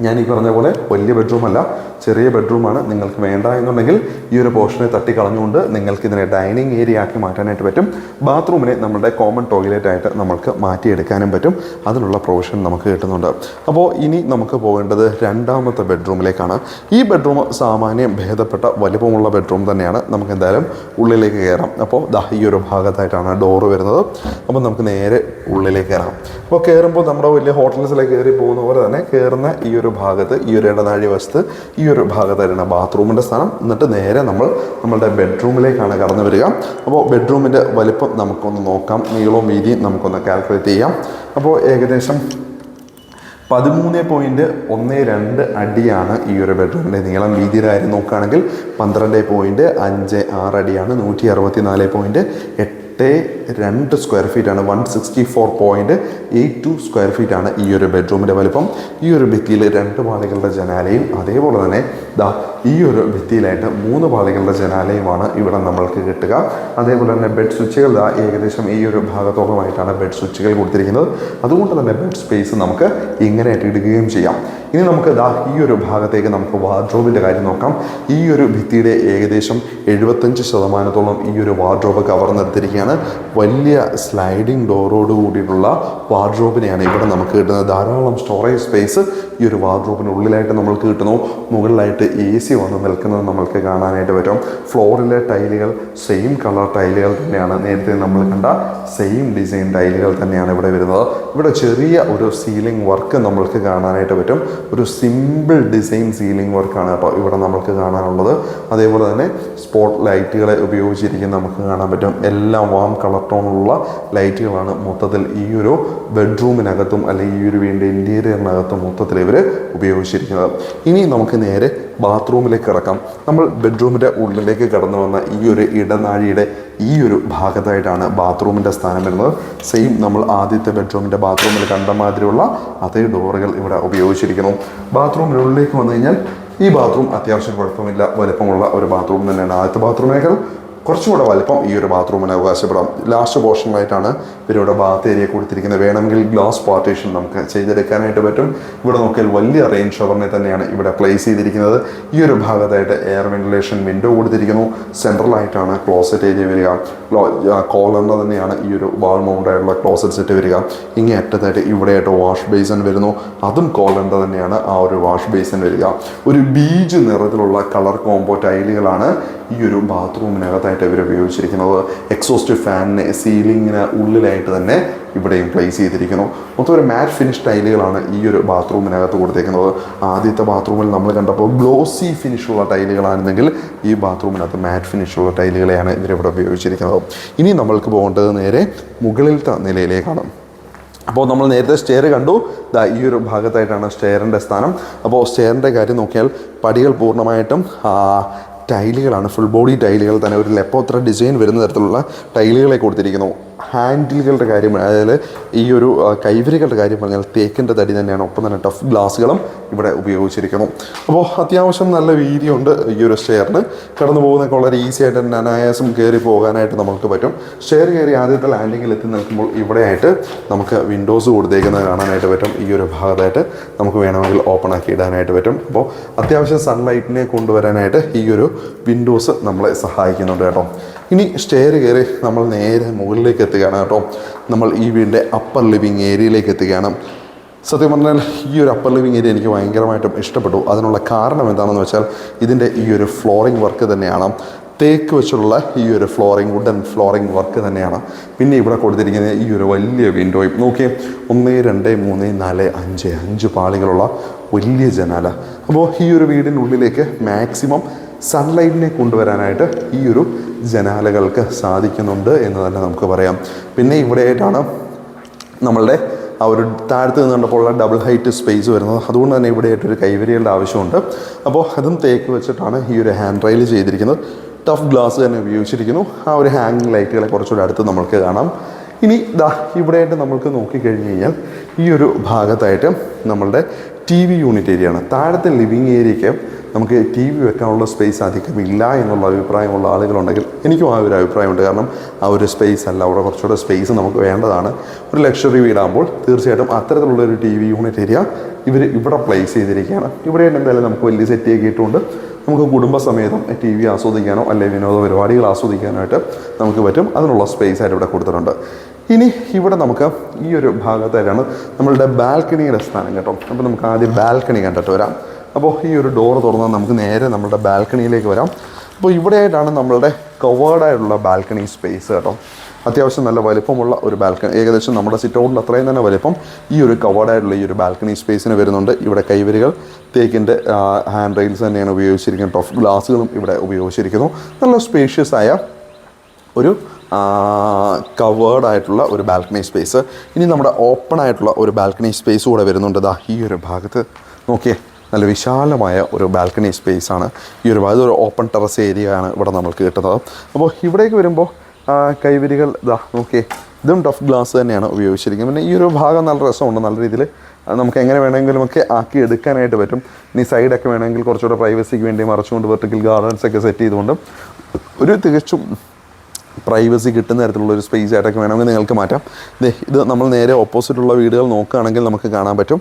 ഞാൻ ഈ പറഞ്ഞ പോലെ വലിയ ബെഡ്റൂമല്ല, ചെറിയ ബെഡ്റൂമാണ്. നിങ്ങൾക്ക് വേണ്ട എന്നുണ്ടെങ്കിൽ ഈ ഒരു പോർഷനെ തട്ടിക്കളഞ്ഞുകൊണ്ട് നിങ്ങൾക്ക് ഇതിനെ ഡൈനിങ് ഏരിയ ആക്കി മാറ്റാനായിട്ട് പറ്റും. ബാത്റൂമിനെ നമ്മുടെ കോമൺ ടോയ്ലറ്റായിട്ട് നമുക്ക് മാറ്റിയെടുക്കാനും പറ്റും. അതിനുള്ള പ്രൊവിഷൻ നമുക്ക് കിട്ടുന്നുണ്ട്. അപ്പോൾ ഇനി നമുക്ക് പോകേണ്ടത് 2ാമത്തെ ബെഡ്റൂമിലേക്കാണ്. ഈ ബെഡ്റൂം സാമാന്യം ഭേദപ്പെട്ട വലിപ്പമുള്ള ബെഡ്റൂം തന്നെയാണ്. നമുക്ക് എന്തായാലും ഉള്ളിലേക്ക് കയറാം. അപ്പോൾ ഈ ഒരു ഭാഗത്തായിട്ടാണ് ഡോറ് വരുന്നത്. അപ്പോൾ നമുക്ക് നേരെ ഉള്ളിലേക്ക് കയറാം. അപ്പോൾ കയറുമ്പോൾ നമ്മുടെ വലിയ ഹോട്ടൽസിലേക്ക് കയറി പോകുന്ന പോലെ തന്നെ കയറുന്ന ഈ ഒരു ഭാഗത്ത് ഈ ഒരു ഇടനാഴി വശത്ത് ഈ ഒരു ഭാഗത്തായിട്ടാണ് ബാത്റൂമിൻ്റെ സ്ഥാനം. എന്നിട്ട് നേരെ നമ്മളുടെ ബെഡ്റൂമിലേക്കാണ് കടന്നു വരിക. അപ്പോൾ ബെഡ്റൂമിൻ്റെ വലിപ്പം നമുക്കൊന്ന് നോക്കാം. നീളവും വീതിയും നമുക്കൊന്ന് കാൽക്കുലേറ്റ് ചെയ്യാം. അപ്പോൾ ഏകദേശം 13.12 അടിയാണ് ഈ ഒരു ബെഡ്റൂമിൻ്റെ നീളം. വീതിയുടെ കാര്യം നോക്കുകയാണെങ്കിൽ 12.56 അടിയാണ്. 164.82 സ്ക്വയർ ഫീറ്റാണ്. 164.82 സ്ക്വയർ ഫീറ്റാണ് ഈ ഒരു ബെഡ്റൂമിൻ്റെ വലിപ്പം. ഈ ഒരു ഭിത്തിയിൽ 2 പാളികളുടെ ജനാലയും അതേപോലെ തന്നെ ഈ ഒരു ഭിത്തിയിലായിട്ട് 3 പാളികളുടെ ജനാലയുമാണ് ഇവിടെ നമ്മൾക്ക് കിട്ടുക. അതേപോലെ തന്നെ ബെഡ് സ്വിച്ചുകൾ ഏകദേശം ഈ ഒരു ഭാഗത്തോളമായിട്ടാണ് ബെഡ് സ്വിച്ചുകൾ കൊടുത്തിരിക്കുന്നത്. അതുകൊണ്ട് തന്നെ ബെഡ് സ്പേസ് നമുക്ക് ഇങ്ങനെയായിട്ട് ഇടുകയും ചെയ്യാം. ഇനി നമുക്ക് ഈ ഒരു ഭാഗത്തേക്ക് നമുക്ക് വാർഡ്രോബിൻ്റെ കാര്യം നോക്കാം. ഈ ഒരു ഭിത്തിയുടെ ഏകദേശം 75% ഈ ഒരു വാർഡ്രോബ് കവർന്നെടുത്തിരിക്കുകയാണ്. വലിയ സ്ലൈഡിങ് ഡോറോട് കൂടിയിട്ടുള്ള വാർഡ്രോബിനെയാണ് ഇവിടെ നമുക്ക് കിട്ടുന്നത്. ധാരാളം സ്റ്റോറേജ് സ്പേസ് ഈ ഒരു വാർഡ്രോബിനുള്ളിലായിട്ട് നമ്മൾക്ക് കിട്ടുന്നു. മുകളിലായിട്ട് AC വന്ന് നിൽക്കുന്നത് നമ്മൾക്ക് കാണാനായിട്ട് പറ്റും. ഫ്ലോറിലെ ടൈലുകൾ സെയിം കളർ ടൈലുകൾ തന്നെയാണ്. നേരത്തെ നമ്മൾ കണ്ട സെയിം ഡിസൈൻ ടൈലുകൾ തന്നെയാണ് ഇവിടെ വരുന്നത്. ഇവിടെ ചെറിയ ഒരു സീലിംഗ് വർക്ക് നമ്മൾക്ക് കാണാനായിട്ട് പറ്റും. ഒരു സിമ്പിൾ ഡിസൈൻ സീലിംഗ് വർക്കാണ് കേട്ടോ ഇവിടെ നമുക്ക് കാണാനുള്ളത്. അതേപോലെ തന്നെ സ്പോട്ട് ലൈറ്റുകളെ ഉപയോഗിച്ചിരിക്കുന്ന നമുക്ക് കാണാൻ പറ്റും. എല്ലാം വാം കളർ ടോണുള്ള ലൈറ്റുകളാണ് മൊത്തത്തിൽ ഈ ഒരു ബെഡ്റൂമിനകത്തും അല്ലെങ്കിൽ ഈ ഒരു വീടിൻ്റെ ഇൻറ്റീരിയറിനകത്തും മൊത്തത്തിൽ ഇവർ ഉപയോഗിച്ചിരിക്കുന്നത്. ഇനി നമുക്ക് നേരെ ബാത്റൂമിലേക്ക് ഇറക്കാം. നമ്മൾ ബെഡ്റൂമിൻ്റെ ഉള്ളിലേക്ക് കടന്നു വന്ന ഈ ഒരു ഇടനാഴിയുടെ ഈ ഒരു ഭാഗത്തായിട്ടാണ് ബാത്റൂമിൻ്റെ സ്ഥാനം വരുന്നത്. സെയിം നമ്മൾ ആദ്യത്തെ ബെഡ്റൂമിൻ്റെ ബാത്റൂമിൽ കണ്ട മാതിരിയുള്ള അതേ ഡോറുകൾ ഇവിടെ ഉപയോഗിച്ചിരിക്കുന്നു. ബാത്റൂമിനുള്ളിലേക്ക് വന്നു കഴിഞ്ഞാൽ ഈ ബാത്റൂം അത്യാവശ്യം കുഴപ്പമില്ല, വലുപ്പമുള്ള ഒരു ബാത്റൂം തന്നെയാണ്. ആദ്യത്തെ ബാത്റൂമിനേക്കാൾ കുറച്ചും കൂടെ വലിപ്പം ഈ ഒരു ബാത്റൂമിന് അവകാശപ്പെടാം. ലാസ്റ്റ് പോർഷനിലായിട്ടാണ് ഇവരിവിടെ ബാത്ത് ഏരിയ കൊടുത്തിരിക്കുന്നത്. വേണമെങ്കിൽ ഗ്ലാസ് പാർട്ടീഷൻ നമുക്ക് ചെയ്തെടുക്കാനായിട്ട് പറ്റും. ഇവിടെ നോക്കിയാൽ വലിയ റെയിൻ ഷവറിനെ തന്നെയാണ് ഇവിടെ പ്ലേസ് ചെയ്തിരിക്കുന്നത്. ഈ ഒരു ഭാഗത്തായിട്ട് എയർ വെന്റിലേഷൻ വിൻഡോ കൊടുത്തിരിക്കുന്നു. സെൻട്രലായിട്ടാണ് ക്ലോസറ്റ് ഏരിയ വരിക. കോളറിൻ്റെ തന്നെയാണ് ഈ ഒരു വാൾ മൗണ്ടായിട്ടുള്ള ക്ലോസറ്റ് സെറ്റ് വരിക. ഇങ്ങനെ അറ്റത്തായിട്ട് ഇവിടെയായിട്ട് വാഷ് ബേസൺ വരുന്നു. അതും കോളറിൻ്റെ തന്നെയാണ് ആ ഒരു വാഷ് ബേസൺ വരിക. ഒരു ബീജ് നിറത്തിലുള്ള കളർ കോംബോ ടൈലുകളാണ് ഈ ഒരു ബാത്റൂമിനകത്തായിട്ട് ഇവർ ഉപയോഗിച്ചിരിക്കുന്നത്. എക്സോസ്റ്റ് ഫാനിന് സീലിങ്ങിന് ഉള്ളിലായിട്ട് തന്നെ ഇവിടെയും പ്ലേസ് ചെയ്തിരിക്കുന്നു. മൊത്തം ഒരു മാറ്റ് ഫിനിഷ് ടൈലുകളാണ് ഈ ഒരു ബാത്റൂമിനകത്ത് കൊടുത്തേക്കുന്നത്. ആദ്യത്തെ ബാത്റൂമിൽ നമ്മൾ കണ്ടപ്പോൾ ഗ്ലോസി ഫിനിഷുള്ള ടൈലുകളാണെന്നെങ്കിൽ ഈ ബാത്റൂമിനകത്ത് മാറ്റ് ഫിനിഷുള്ള ടൈലുകളെയാണ് ഇവരിവിടെ ഉപയോഗിച്ചിരിക്കുന്നത്. ഇനി നമ്മൾക്ക് പോകേണ്ടത് നേരെ മുകളിലത്തെ നിലയിലേക്കാണ്. അപ്പോൾ നമ്മൾ നേരത്തെ സ്റ്റെയർ കണ്ടു. ഈ ഒരു ഭാഗത്തായിട്ടാണ് സ്റ്റെയറിൻ്റെ സ്ഥാനം. അപ്പോൾ സ്റ്റെയറിൻ്റെ കാര്യം നോക്കിയാൽ പടികൾ പൂർണ്ണമായിട്ടും ടൈലുകളാണ്, ഫുൾ ബോഡി ടൈലുകൾ തന്നെ. ഒരു ലെപ്പോത്ര ഡിസൈൻ വരുന്ന തരത്തിലുള്ള ടൈലുകളെ കൊടുത്തിരിക്കുന്നു. ഹാൻഡിലുകളുടെ കാര്യം, അതായത് ഈ ഒരു കൈവരികളുടെ കാര്യം പറഞ്ഞാൽ തേക്കിൻ്റെ തടി തന്നെയാണ്. ഒപ്പം തന്നെ ടഫ് ഗ്ലാസുകളും ഇവിടെ ഉപയോഗിച്ചിരിക്കുന്നു. അപ്പോൾ അത്യാവശ്യം നല്ല വീതിയുണ്ട് ഈ ഒരു സ്റ്റെയറിന്. കടന്നു പോകുന്നതൊക്കെ വളരെ ഈസി ആയിട്ട് തന്നെ അനായാസം കയറി പോകാനായിട്ട് നമുക്ക് പറ്റും. സ്റ്റെയർ കയറി ആദ്യത്തെ ലാൻഡിങ്ങിൽ എത്തി നിൽക്കുമ്പോൾ ഇവിടെയായിട്ട് നമുക്ക് വിൻഡോസ് കൊടുത്തേക്കുന്നത് കാണാനായിട്ട് പറ്റും. ഈ ഒരു ഭാഗത്തായിട്ട് നമുക്ക് വേണമെങ്കിൽ ഓപ്പൺ ആക്കി ഇടാനായിട്ട് പറ്റും. അപ്പോൾ അത്യാവശ്യം സൺലൈറ്റിനെ കൊണ്ടുവരാനായിട്ട് ഈ ഒരു വിൻഡോസ് നമ്മളെ സഹായിക്കുന്നുണ്ട് കേട്ടോ. ഇനി സ്റ്റെയർ കയറി നമ്മൾ നേരെ മുകളിലേക്ക് എത്തുകയാണ് കേട്ടോ. നമ്മൾ ഈ വീടിൻ്റെ അപ്പർ ലിവിങ് ഏരിയയിലേക്ക് എത്തുകയാണ്. സത്യം പറഞ്ഞാൽ ഈ ഒരു അപ്പർ ലിവിങ് ഏരിയ എനിക്ക് ഭയങ്കരമായിട്ടും ഇഷ്ടപ്പെട്ടു. അതിനുള്ള കാരണം എന്താണെന്ന് വെച്ചാൽ ഇതിൻ്റെ ഈ ഒരു ഫ്ലോറിംഗ് വർക്ക് തന്നെയാണ്. തേക്ക് വെച്ചുള്ള ഈ ഒരു ഫ്ലോറിംഗ്, വുഡൻ ഫ്ലോറിംഗ് വർക്ക് തന്നെയാണ്. പിന്നെ ഇവിടെ കൊടുത്തിരിക്കുന്ന ഈ ഒരു വലിയ വിൻഡോയും നോക്കിയേ, 1 2 3 4 5 പാളികളുള്ള വലിയ ജനാല. അപ്പോൾ ഈ ഒരു വീടിനുള്ളിലേക്ക് മാക്സിമം സൺലൈറ്റിനെ കൊണ്ടുവരാനായിട്ട് ഈ ഒരു ജനാലകൾക്ക് സാധിക്കുന്നുണ്ട് എന്ന് തന്നെ നമുക്ക് പറയാം. പിന്നെ ഇവിടെയായിട്ടാണ് നമ്മളുടെ ആ ഒരു താഴത്ത് നിന്ന് കണ്ടപ്പോൾ ഡബിൾ ഹൈറ്റ് സ്പേസ് വരുന്നത്. അതുകൊണ്ട് തന്നെ ഇവിടെയായിട്ടൊരു കൈവരികളുടെ ആവശ്യമുണ്ട്. അപ്പോൾ അതും തേക്ക് വെച്ചിട്ടാണ് ഈ ഒരു ഹാൻഡ് റെയിൽ ചെയ്തിരിക്കുന്നത്. ടഫ് ഗ്ലാസ് തന്നെ ഉപയോഗിച്ചിരിക്കുന്നു. ആ ഒരു ഹാങ്ങിങ് ലൈറ്റുകളെ കുറച്ചുകൂടെ അടുത്ത് നമ്മൾക്ക് കാണാം. ഇനി ഇവിടെയായിട്ട് നമ്മൾക്ക് നോക്കിക്കഴിഞ്ഞ് കഴിഞ്ഞാൽ ഈ ഒരു ഭാഗത്തായിട്ട് നമ്മളുടെ TV യൂണിറ്റ് ഏരിയയാണ്. താഴത്തെ ലിവിങ് ഏരിയയ്ക്ക് നമുക്ക് TV വെക്കാനുള്ള സ്പേസ് അധികമില്ല എന്നുള്ള അഭിപ്രായമുള്ള ആളുകളുണ്ടെങ്കിൽ എനിക്കും ആ ഒരു അഭിപ്രായമുണ്ട്. കാരണം ആ ഒരു സ്പേസ് അല്ല, അവിടെ കുറച്ചുകൂടെ സ്പേസ് നമുക്ക് വേണ്ടതാണ്. ഒരു ലക്ഷറി വീടാകുമ്പോൾ തീർച്ചയായിട്ടും അത്തരത്തിലുള്ളൊരു TV യൂണിറ്റ് ഏരിയ ഇവർ ഇവിടെ പ്ലേസ് ചെയ്തിരിക്കുകയാണ്. ഇവിടെ എന്തായാലും നമുക്ക് വലിയ സെറ്റ് ആക്കിയിട്ടുണ്ട്. നമുക്ക് കുടുംബസമേതം TV ആസ്വദിക്കാനോ അല്ലെങ്കിൽ വിനോദ പരിപാടികൾ ആസ്വദിക്കാനായിട്ട് നമുക്ക് പറ്റും. അതിനുള്ള സ്പേസ് ആയിട്ട് ഇവിടെ കൊടുത്തിട്ടുണ്ട്. ഇനി ഇവിടെ നമുക്ക് ഈ ഒരു ഭാഗത്തായിട്ടാണ് നമ്മളുടെ ബാൽക്കണിയുടെ സ്ഥാനം കേട്ടോ. അപ്പോൾ നമുക്ക് ആദ്യം ബാൽക്കണി കണ്ടിട്ട് വരാം. അപ്പോൾ ഈ ഒരു ഡോറ് തുറന്നാൽ നമുക്ക് നേരെ നമ്മളുടെ ബാൽക്കണിയിലേക്ക് വരാം. അപ്പോൾ ഇവിടെയായിട്ടാണ് നമ്മളുടെ കവേർഡായിട്ടുള്ള ബാൽക്കണി സ്പേസ് കേട്ടോ. അത്യാവശ്യം നല്ല വലിപ്പമുള്ള ഒരു ബാൽക്കണി, ഏകദേശം നമ്മുടെ സിറ്റ് ഔട്ടിൽ അത്രയും തന്നെ വലിപ്പം ഈ ഒരു കവേർഡായിട്ടുള്ള ഈ ഒരു ബാൽക്കണി സ്പേസിന് വരുന്നുണ്ട്. ഇവിടെ കൈവരികൾ തേക്കിൻ്റെ ഹാൻഡ് റെയിൽസ് തന്നെയാണ് ഉപയോഗിച്ചിരിക്കുന്നത്. ടഫ് ഗ്ലാസുകളും ഇവിടെ ഉപയോഗിച്ചിരിക്കുന്നു. നല്ല സ്പേഷ്യസ് ആയ ഒരു കവേർഡായിട്ടുള്ള ഒരു ബാൽക്കണി സ്പേസ്. ഇനി നമ്മുടെ ഓപ്പൺ ആയിട്ടുള്ള ഒരു ബാൽക്കണി സ്പേസ് കൂടെ വരുന്നുണ്ട്. ഈ ഒരു ഭാഗത്ത് നോക്കിയേ, നല്ല വിശാലമായ ഒരു ബാൽക്കണി സ്പേസാണ് ഈ ഒരു ഭാഗത്ത്. ഒരു ഓപ്പൺ ടെറസ് ഏരിയ ആണ് ഇവിടെ നമ്മൾക്ക് കിട്ടുന്നത്. അപ്പോൾ ഇവിടേക്ക് വരുമ്പോൾ കൈവരികൾ നോക്കിയേ, ഇതും ടഫ് ഗ്ലാസ് തന്നെയാണ് ഉപയോഗിച്ചിരിക്കുന്നത്. പിന്നെ ഈ ഒരു ഭാഗം നല്ല രസമുണ്ട്. നല്ല രീതിയിൽ നമുക്ക് എങ്ങനെ വേണമെങ്കിലും ഒക്കെ ആക്കി എടുക്കാനായിട്ട് പറ്റും. ഇനി സൈഡൊക്കെ വേണമെങ്കിൽ കുറച്ചുകൂടെ പ്രൈവസിക്ക് വേണ്ടി മറച്ചുകൊണ്ട് വെർട്ടിക്കൽ ഗാർഡൻസ് ഒക്കെ സെറ്റ് ചെയ്തുകൊണ്ട് ഒരു തികച്ചും പ്രൈവസി കിട്ടുന്ന തരത്തിലുള്ളൊരു സ്പേസ് ആയിട്ടൊക്കെ വേണമെങ്കിൽ നിങ്ങൾക്ക് മാറ്റാം. ഇത് നമ്മൾ നേരെ ഓപ്പോസിറ്റുള്ള വീടുകൾ നോക്കുകയാണെങ്കിൽ നമുക്ക് കാണാൻ പറ്റും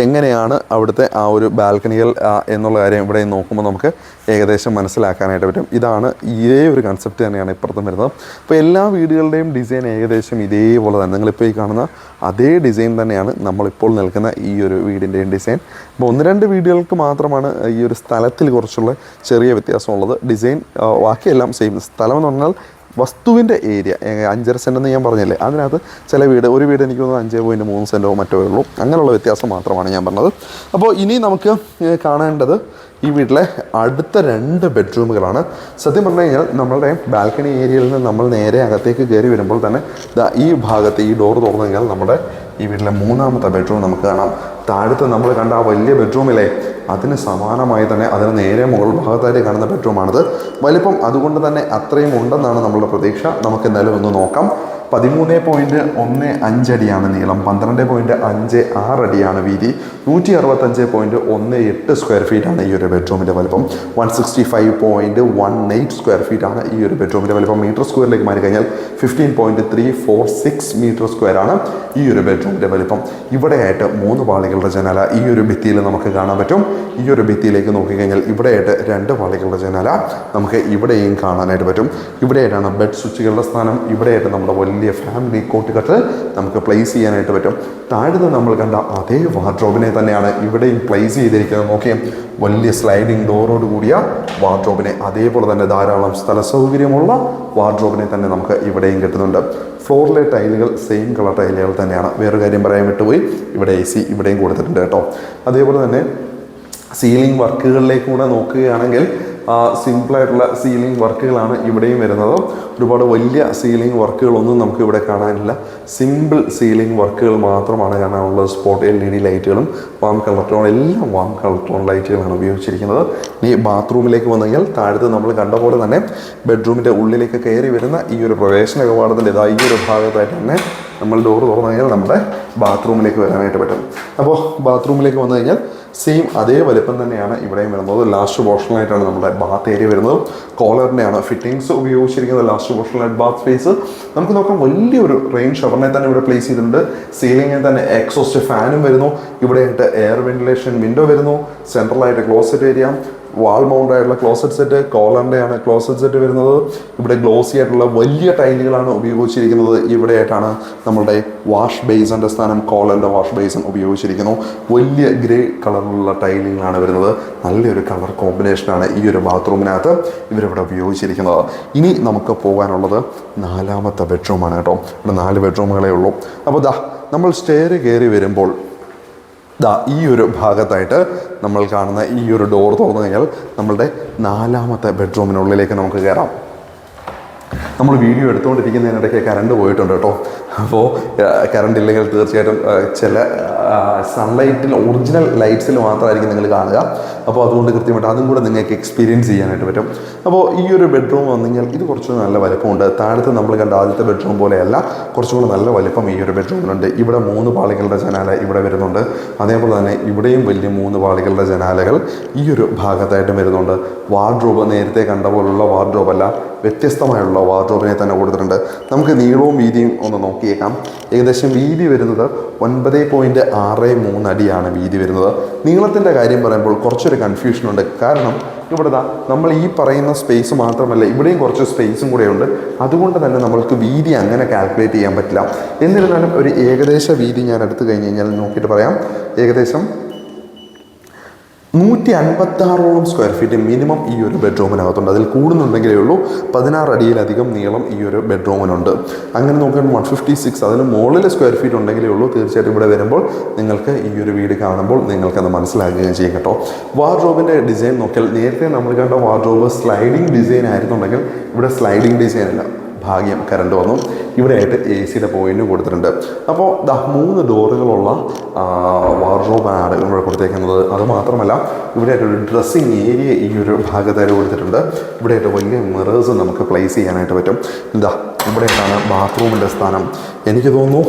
എങ്ങനെയാണ് അവിടുത്തെ ആ ഒരു ബാൽക്കണികൾ എന്നുള്ള കാര്യം ഇവിടെ നോക്കുമ്പോൾ നമുക്ക് ഏകദേശം മനസ്സിലാക്കാനായിട്ട് പറ്റും. ഇതാണ് ഇതേ ഒരു കൺസെപ്റ്റ് തന്നെയാണ് ഇപ്പുറത്തും വരുന്നത്. അപ്പോൾ എല്ലാ വീടുകളുടെയും ഡിസൈൻ ഏകദേശം ഇതേപോലെ തന്നെ, നിങ്ങളിപ്പോൾ ഈ കാണുന്ന അതേ ഡിസൈൻ തന്നെയാണ് നമ്മളിപ്പോൾ നിൽക്കുന്ന ഈ ഒരു വീടിൻ്റെയും ഡിസൈൻ. അപ്പോൾ 1-2 വീടുകൾക്ക് മാത്രമാണ് ഈ ഒരു സ്ഥലത്തിൽ കുറച്ചുള്ള ചെറിയ വ്യത്യാസമുള്ളത്. ഡിസൈൻ ബാക്കിയെല്ലാം സെയിം. സ്ഥലം എന്ന് പറഞ്ഞാൽ വസ്തുവിൻ്റെ ഏരിയ 5.5 സെൻറ്റ് എന്ന് ഞാൻ പറഞ്ഞില്ലേ, അതിനകത്ത് ചില ഒരു വീട് എനിക്ക് തോന്നുന്നു 5.3 സെൻറ്റോ മറ്റോ ഉള്ളൂ. അങ്ങനെയുള്ള വ്യത്യാസം മാത്രമാണ് ഞാൻ പറഞ്ഞത്. അപ്പോൾ ഇനി നമുക്ക് കാണേണ്ടത് ഈ വീട്ടിലെ അടുത്ത 2 ബെഡ്റൂമുകളാണ്. സത്യം പറഞ്ഞു കഴിഞ്ഞാൽ നമ്മളുടെ ബാൽക്കണി ഏരിയയിൽ നിന്ന് നമ്മൾ നേരെ അകത്തേക്ക് കയറി വരുമ്പോൾ തന്നെ ഈ ഭാഗത്ത് ഈ ഡോർ തുറന്നു കഴിഞ്ഞാൽ നമ്മുടെ ഈ വീട്ടിലെ 3ാമത്തെ ബെഡ്റൂം നമുക്ക് കാണാം. താഴത്ത് നമ്മൾ കണ്ട ആ വലിയ ബെഡ്റൂമിലെ അതിന് സമാനമായി തന്നെ അതിന് നേരെ മുകൾ ഭാഗത്തായിട്ട് കാണുന്ന ബെഡ്റൂമാണിത്. വലിപ്പം അതുകൊണ്ട് തന്നെ അത്രയും ഉണ്ടെന്നാണ് നമ്മളുടെ പ്രതീക്ഷ. നമുക്ക് എന്തായാലും ഒന്ന് നോക്കാം. 13.15 അടിയാണ് നീളം, 12.56 അടിയാണ് വീതി, 165.18 സ്ക്വയർ ഫീറ്റാണ് ഈ ഒരു ബെഡ്റൂമിൻ്റെ വലിപ്പം. 165.18 സ്ക്വയർ ഫീറ്റാണ് ഈ ഒരു ബെഡ്റൂമിൻ്റെ വലിപ്പം. മീറ്റർ സ്ക്വയറിലേക്ക് മാറി കഴിഞ്ഞാൽ 15.346 മീറ്റർ സ്ക്വയർ ആണ് ഈ ഒരു ബെഡ്റൂമിൻ്റെ വലിപ്പം. ഇവിടെയായിട്ട് 3 പാളികളുടെ ജനാല ഈ ഒരു ഭിത്തിയിൽ നമുക്ക് കാണാൻ പറ്റും. ഈ ഒരു ഭിത്തിയിലേക്ക് നോക്കിക്കഴിഞ്ഞാൽ ഇവിടെയായിട്ട് 2 പാളികളുടെ ജനാല നമുക്ക് ഇവിടെയും കാണാനായിട്ട് പറ്റും. ഇവിടെയായിട്ടാണ് ബെഡ് സ്വിച്ചുകളുടെ സ്ഥാനം. ഇവിടെയായിട്ട് നമ്മുടെ വലിയ ഫാമിലി കോട്ട് കട്ട് നമുക്ക് പ്ലേസ് ചെയ്യാനായിട്ട് പറ്റും. താഴെ നമ്മൾ കണ്ട അതേ വാർഡ്രോബിനെ തന്നെയാണ് ഇവിടെയും പ്ലേസ് ചെയ്തിരിക്കുന്നത്. നോക്കിയാൽ വലിയ സ്ലൈഡിങ് ഡോറോട് കൂടിയ വാർഡ്രോബിനെ, അതേപോലെ തന്നെ ധാരാളം സ്ഥല സൗകര്യമുള്ള വാർഡ്രോബിനെ തന്നെ നമുക്ക് ഇവിടെയും കിട്ടുന്നുണ്ട്. ഫ്ലോറിലെ ടൈലുകൾ സെയിം കളർ ടൈലുകൾ തന്നെയാണ്. വേറൊരു കാര്യം പറയാൻ വിട്ടുപോയി, ഇവിടെ AC ഇവിടെയും കൊടുത്തിട്ടുണ്ട് കേട്ടോ. അതേപോലെ തന്നെ സീലിംഗ് വർക്കുകളിലേക്ക് കൂടെ നോക്കുകയാണെങ്കിൽ സിമ്പിളായിട്ടുള്ള സീലിംഗ് വർക്കുകളാണ് ഇവിടെയും വരുന്നത്. ഒരുപാട് വലിയ സീലിംഗ് വർക്കുകളൊന്നും നമുക്ക് ഇവിടെ കാണാനില്ല. സിമ്പിൾ സീലിംഗ് വർക്കുകൾ മാത്രമാണ് കാണാനുള്ളത്. സ്പോട്ട് LED ലൈറ്റുകളും വാം കളർ ടോൺ, എല്ലാം വാം കളർ ടോൺ ലൈറ്റുകളാണ് ഉപയോഗിച്ചിരിക്കുന്നത്. ഇനി ബാത്റൂമിലേക്ക് വന്നു കഴിഞ്ഞാൽ താഴത്ത് നമ്മൾ കണ്ട പോലെ തന്നെ ബെഡ്റൂമിൻ്റെ ഉള്ളിലേക്ക് കയറി വരുന്ന ഈ ഒരു പ്രവേശന കവാടത്തിൻ്റെ ഈ ഒരു ഭാഗത്തായിട്ട് തന്നെ നമ്മൾ ഡോർ തുറന്നു കഴിഞ്ഞാൽ നമ്മുടെ ബാത്റൂമിലേക്ക് വരാനായിട്ട് പറ്റും. അപ്പോൾ ബാത്റൂമിലേക്ക് വന്നു കഴിഞ്ഞാൽ സെയിം അതേ വലിപ്പം തന്നെയാണ് ഇവിടെയും വരുന്നത്. ലാസ്റ്റ് പോർഷനായിട്ടാണ് നമ്മുടെ ബാത്ത് ഏരിയ വരുന്നത്. കോളറിൻ്റെയാണ് ഫിറ്റിങ്സ് ഉപയോഗിച്ചിരിക്കുന്നത്. ലാസ്റ്റ് പോർഷനായിട്ട് ബാത്ത് സ്പേസ് നമുക്ക് നോക്കാം. വലിയൊരു റെയിൻ ഷവറിനെ തന്നെ ഇവിടെ പ്ലേസ് ചെയ്തിട്ടുണ്ട്. സീലിംഗിൽ തന്നെ എക്സോസ്റ്റ് ഫാനും വരുന്നു. ഇവിടെയായിട്ട് എയർ വെന്റിലേഷൻ വിൻഡോ വരുന്നു. സെൻട്രലായിട്ട് ക്ലോസറ്റ് ഏരിയ, വാൾ മൗണ്ട് ആയിട്ടുള്ള ക്ലോസറ്റ് സെറ്റ്, കോളറിൻ്റെയാണ് ക്ലോസറ്റ് സെറ്റ് വരുന്നത്. ഇവിടെ ഗ്ലോസി ആയിട്ടുള്ള വലിയ ടൈലുകളാണ് ഉപയോഗിച്ചിരിക്കുന്നത്. ഇവിടെയായിട്ടാണ് നമ്മളുടെ വാഷ് ബേസിൻ്റെ സ്ഥാനം. കോളറിൻ്റെ വാഷ് ബേസിൻ ഉപയോഗിച്ചിരിക്കുന്നു. വലിയ ഗ്രേ കളറിലുള്ള ടൈലിങ്ങളാണ് വരുന്നത്. നല്ലൊരു കളർ കോമ്പിനേഷനാണ് ഈ ഒരു ബാത്റൂമിനകത്ത് ഇവരിവിടെ ഉപയോഗിച്ചിരിക്കുന്നത്. ഇനി നമുക്ക് പോകാനുള്ളത് 4ാമത്തെ ബെഡ്റൂമാണ് കേട്ടോ. ഇവിടെ 4 ബെഡ്റൂമുകളേ ഉള്ളൂ. അപ്പോൾ നമ്മൾ സ്റ്റെയർ കയറി വരുമ്പോൾ ഈ ഒരു ഭാഗത്തായിട്ട് നമ്മൾ കാണുന്ന ഈ ഒരു ഡോർ തുറന്നു കഴിഞ്ഞാൽ നമ്മളുടെ 4ാമത്തെ ബെഡ്റൂമിനുള്ളിലേക്ക് നമുക്ക് കയറാം. നമ്മൾ വീഡിയോ എടുത്തുകൊണ്ടിരിക്കുന്നതിനിടയ്ക്ക് കറണ്ട് പോയിട്ടുണ്ട് കേട്ടോ. അപ്പോൾ കറണ്ട് ഇല്ലെങ്കിൽ തീർച്ചയായിട്ടും ചില സൺലൈറ്റിൽ ഒറിജിനൽ ലൈറ്റ്സിൽ മാത്രമായിരിക്കും നിങ്ങൾ കാണുക. അപ്പോൾ അതുകൊണ്ട് കൃത്യമായിട്ട് അതും കൂടെ നിങ്ങൾക്ക് എക്സ്പീരിയൻസ് ചെയ്യാനായിട്ട് പറ്റും. അപ്പോൾ ഈ ഒരു ബെഡ്റൂം വന്നു കഴിഞ്ഞാൽ ഇത് കുറച്ച് നല്ല വലിപ്പമുണ്ട്. താഴത്ത് നമ്മൾ കണ്ട ആദ്യത്തെ ബെഡ്റൂം പോലെയല്ല, കുറച്ചുകൂടെ നല്ല വലിപ്പം ഈ ഒരു ബെഡ്റൂമിലുണ്ട്. ഇവിടെ 3 പാളികളുടെ ജനാല ഇവിടെ വരുന്നുണ്ട്. അതേപോലെ തന്നെ ഇവിടെയും വലിയ 3 പാളികളുടെ ജനാലകൾ ഈ ഒരു ഭാഗത്തായിട്ടും വരുന്നുണ്ട്. വാർഡ്രോബ് നേരത്തെ കണ്ട പോലുള്ള വാർഡ്രോബല്ല, വ്യത്യസ്തമായുള്ള വാർഡ്രോബിനെ തന്നെ കൊടുത്തിട്ടുണ്ട്. നമുക്ക് നീളവും വീതിയും ഒന്ന് നോക്കിയേക്കാം. ഏകദേശം വീതി വരുന്നത് 9.63 അടിയാണ് വീതി വരുന്നത്. നീളത്തിൻ്റെ കാര്യം പറയുമ്പോൾ കുറച്ചൊരു കൺഫ്യൂഷനുണ്ട്. കാരണം ഇവിടെ നമ്മൾ ഈ പറയുന്ന സ്പേസ് മാത്രമല്ല, ഇവിടെയും കുറച്ച് സ്പേസും കൂടെയുണ്ട്. അതുകൊണ്ട് തന്നെ നമ്മൾക്ക് വീതി അങ്ങനെ കാൽക്കുലേറ്റ് ചെയ്യാൻ പറ്റില്ല. എന്നിരുന്നാലും ഒരു ഏകദേശ വീതി ഞാൻ എടുത്തു കഴിഞ്ഞ് കഴിഞ്ഞാൽ നോക്കിയിട്ട് പറയാം. ഏകദേശം 156ഓളം സ്ക്വയർ ഫീറ്റ് മിനിമം ഈ ഒരു ബെഡ്റൂമിനകത്തുണ്ട്. അതിൽ കൂടുന്നുണ്ടെങ്കിലേ ഉള്ളൂ. 16 അടിയിലധികം നീളം ഈ ഒരു ബെഡ്റൂമിനുണ്ട്. അങ്ങനെ നോക്കുകയാണെങ്കിൽ 156 അതിന് മുകളിൽ സ്ക്വയർ ഫീറ്റ് ഉണ്ടെങ്കിലേ ഉള്ളൂ. തീർച്ചയായിട്ടും ഇവിടെ വരുമ്പോൾ നിങ്ങൾക്ക് ഈ ഒരു വീട് കാണുമ്പോൾ നിങ്ങൾക്കത് മനസ്സിലാക്കുകയും ചെയ്യും കേട്ടോ. വാർഡ്രോബിൻ്റെ ഡിസൈൻ നോക്കിയാൽ നേരത്തെ നമ്മൾ കണ്ട വാർഡ്രോബ് സ്ലൈഡിങ് ഡിസൈൻ ആയിരുന്നുണ്ടെങ്കിൽ ഇവിടെ സ്ലൈഡിങ് ഡിസൈൻ അല്ല. ഭാഗ്യം കറണ്ട് വന്നു. ഇവിടെയായിട്ട് AC പോയിന്റ് കൊടുത്തിട്ടുണ്ട്. അപ്പോൾ 3 ഡോറുകളുള്ള വാർഡ്രോബാണ് ഇവിടെ കൊടുത്തേക്കുന്നത്. അതുമാത്രമല്ല ഇവിടെയായിട്ടൊരു ഡ്രസ്സിങ് ഏരിയ ഈ ഒരു ഭാഗത്തായിട്ട് കൊടുത്തിട്ടുണ്ട്. ഇവിടെയായിട്ട് വലിയ മിറേഴ്സ് നമുക്ക് പ്ലേസ് ചെയ്യാനായിട്ട് പറ്റും. ഇവിടെയായിട്ടാണ് ബാത്റൂമിൻ്റെ സ്ഥാനം. എനിക്ക് തോന്നുന്നു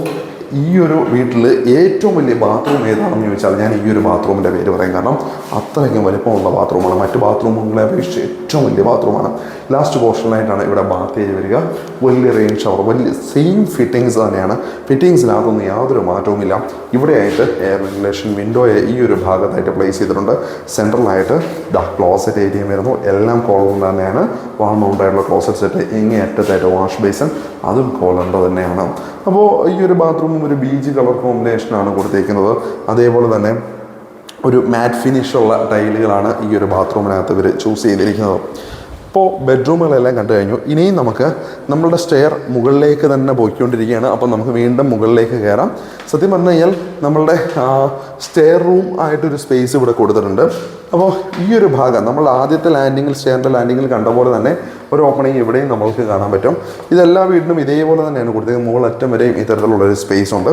ഈ ഒരു വീട്ടിൽ ഏറ്റവും വലിയ ബാത്റൂം ഏതാണെന്ന് ചോദിച്ചാൽ ഞാൻ ഈ ഒരു ബാത്റൂമിൻ്റെ പേര് പറയും. കാരണം അത്രയ്ക്കും വലിപ്പമുള്ള ബാത്റൂമാണ്. മറ്റ് ബാത്റൂമുകളെ അപേക്ഷിച്ച് ഏറ്റവും വലിയ ബാത്റൂമാണ്. ലാസ്റ്റ് പോർഷനിലായിട്ടാണ് ഇവിടെ ബാത്ത് ഏരിയ വരിക. വലിയ റെയിൻ ഷവർ, വലിയ സെയിം ഫിറ്റിങ്സ് തന്നെയാണ്. ഫിറ്റിങ്സിനകത്തൊന്നും യാതൊരു മാറ്റവുമില്ല. ഇവിടെയായിട്ട് എയർ വെന്റിലേഷൻ വിൻഡോയെ ഈ ഒരു ഭാഗത്തായിട്ട് പ്ലേസ് ചെയ്തിട്ടുണ്ട്. സെൻട്രലായിട്ട് ക്ലോസറ്റ് ഏരിയ വരുന്നു. എല്ലാം കോളറിൻ്റെ തന്നെയാണ്. വാൾ മൗണ്ടായിട്ടുള്ള ക്ലോസറ്റ് സെറ്റ്. ഇങ്ങേ അറ്റത്തായിട്ട് വാഷ് ബേസിൻ, അതും കോളറിൻ്റെ തന്നെയാണ്. അപ്പോൾ ഈ ഒരു ബാത്റൂമും ഒരു ബീച്ച് കളർ കോമ്പിനേഷനാണ് കൊടുത്തേക്കുന്നത്. അതേപോലെ തന്നെ ഒരു മാറ്റ് ഫിനിഷുള്ള ടൈലുകളാണ് ഈ ഒരു ബാത്റൂമിനകത്ത് ഇവർ ചൂസ് ചെയ്തിരിക്കുന്നത്. അപ്പോൾ ബെഡ്റൂമുകളെല്ലാം കണ്ടു കഴിഞ്ഞു. ഇനിയും നമുക്ക് നമ്മളുടെ സ്റ്റെയർ മുകളിലേക്ക് തന്നെ പോയിക്കൊണ്ടിരിക്കുകയാണ്. അപ്പോൾ നമുക്ക് വീണ്ടും മുകളിലേക്ക് കയറാം. സത്യം പറഞ്ഞു കഴിഞ്ഞാൽ നമ്മളുടെ സ്റ്റെയർ റൂം ആയിട്ടൊരു സ്പേസ് ഇവിടെ കൊടുത്തിട്ടുണ്ട്. അപ്പോൾ ഈ ഒരു ഭാഗം നമ്മൾ ആദ്യത്തെ ലാൻഡിങ്ങിൽ, സ്റ്റെയറിൻ്റെ ലാൻഡിങ്ങിൽ കണ്ട പോലെ തന്നെ ഒരു ഓപ്പണിങ് ഇവിടെയും നമ്മൾക്ക് കാണാൻ പറ്റും. ഇതെല്ലാ വീടിനും ഇതേപോലെ തന്നെയാണ് കൊടുത്തത്. മുകളറ്റം വരെയും ഇത്തരത്തിലുള്ളൊരു സ്പേസ് ഉണ്ട്.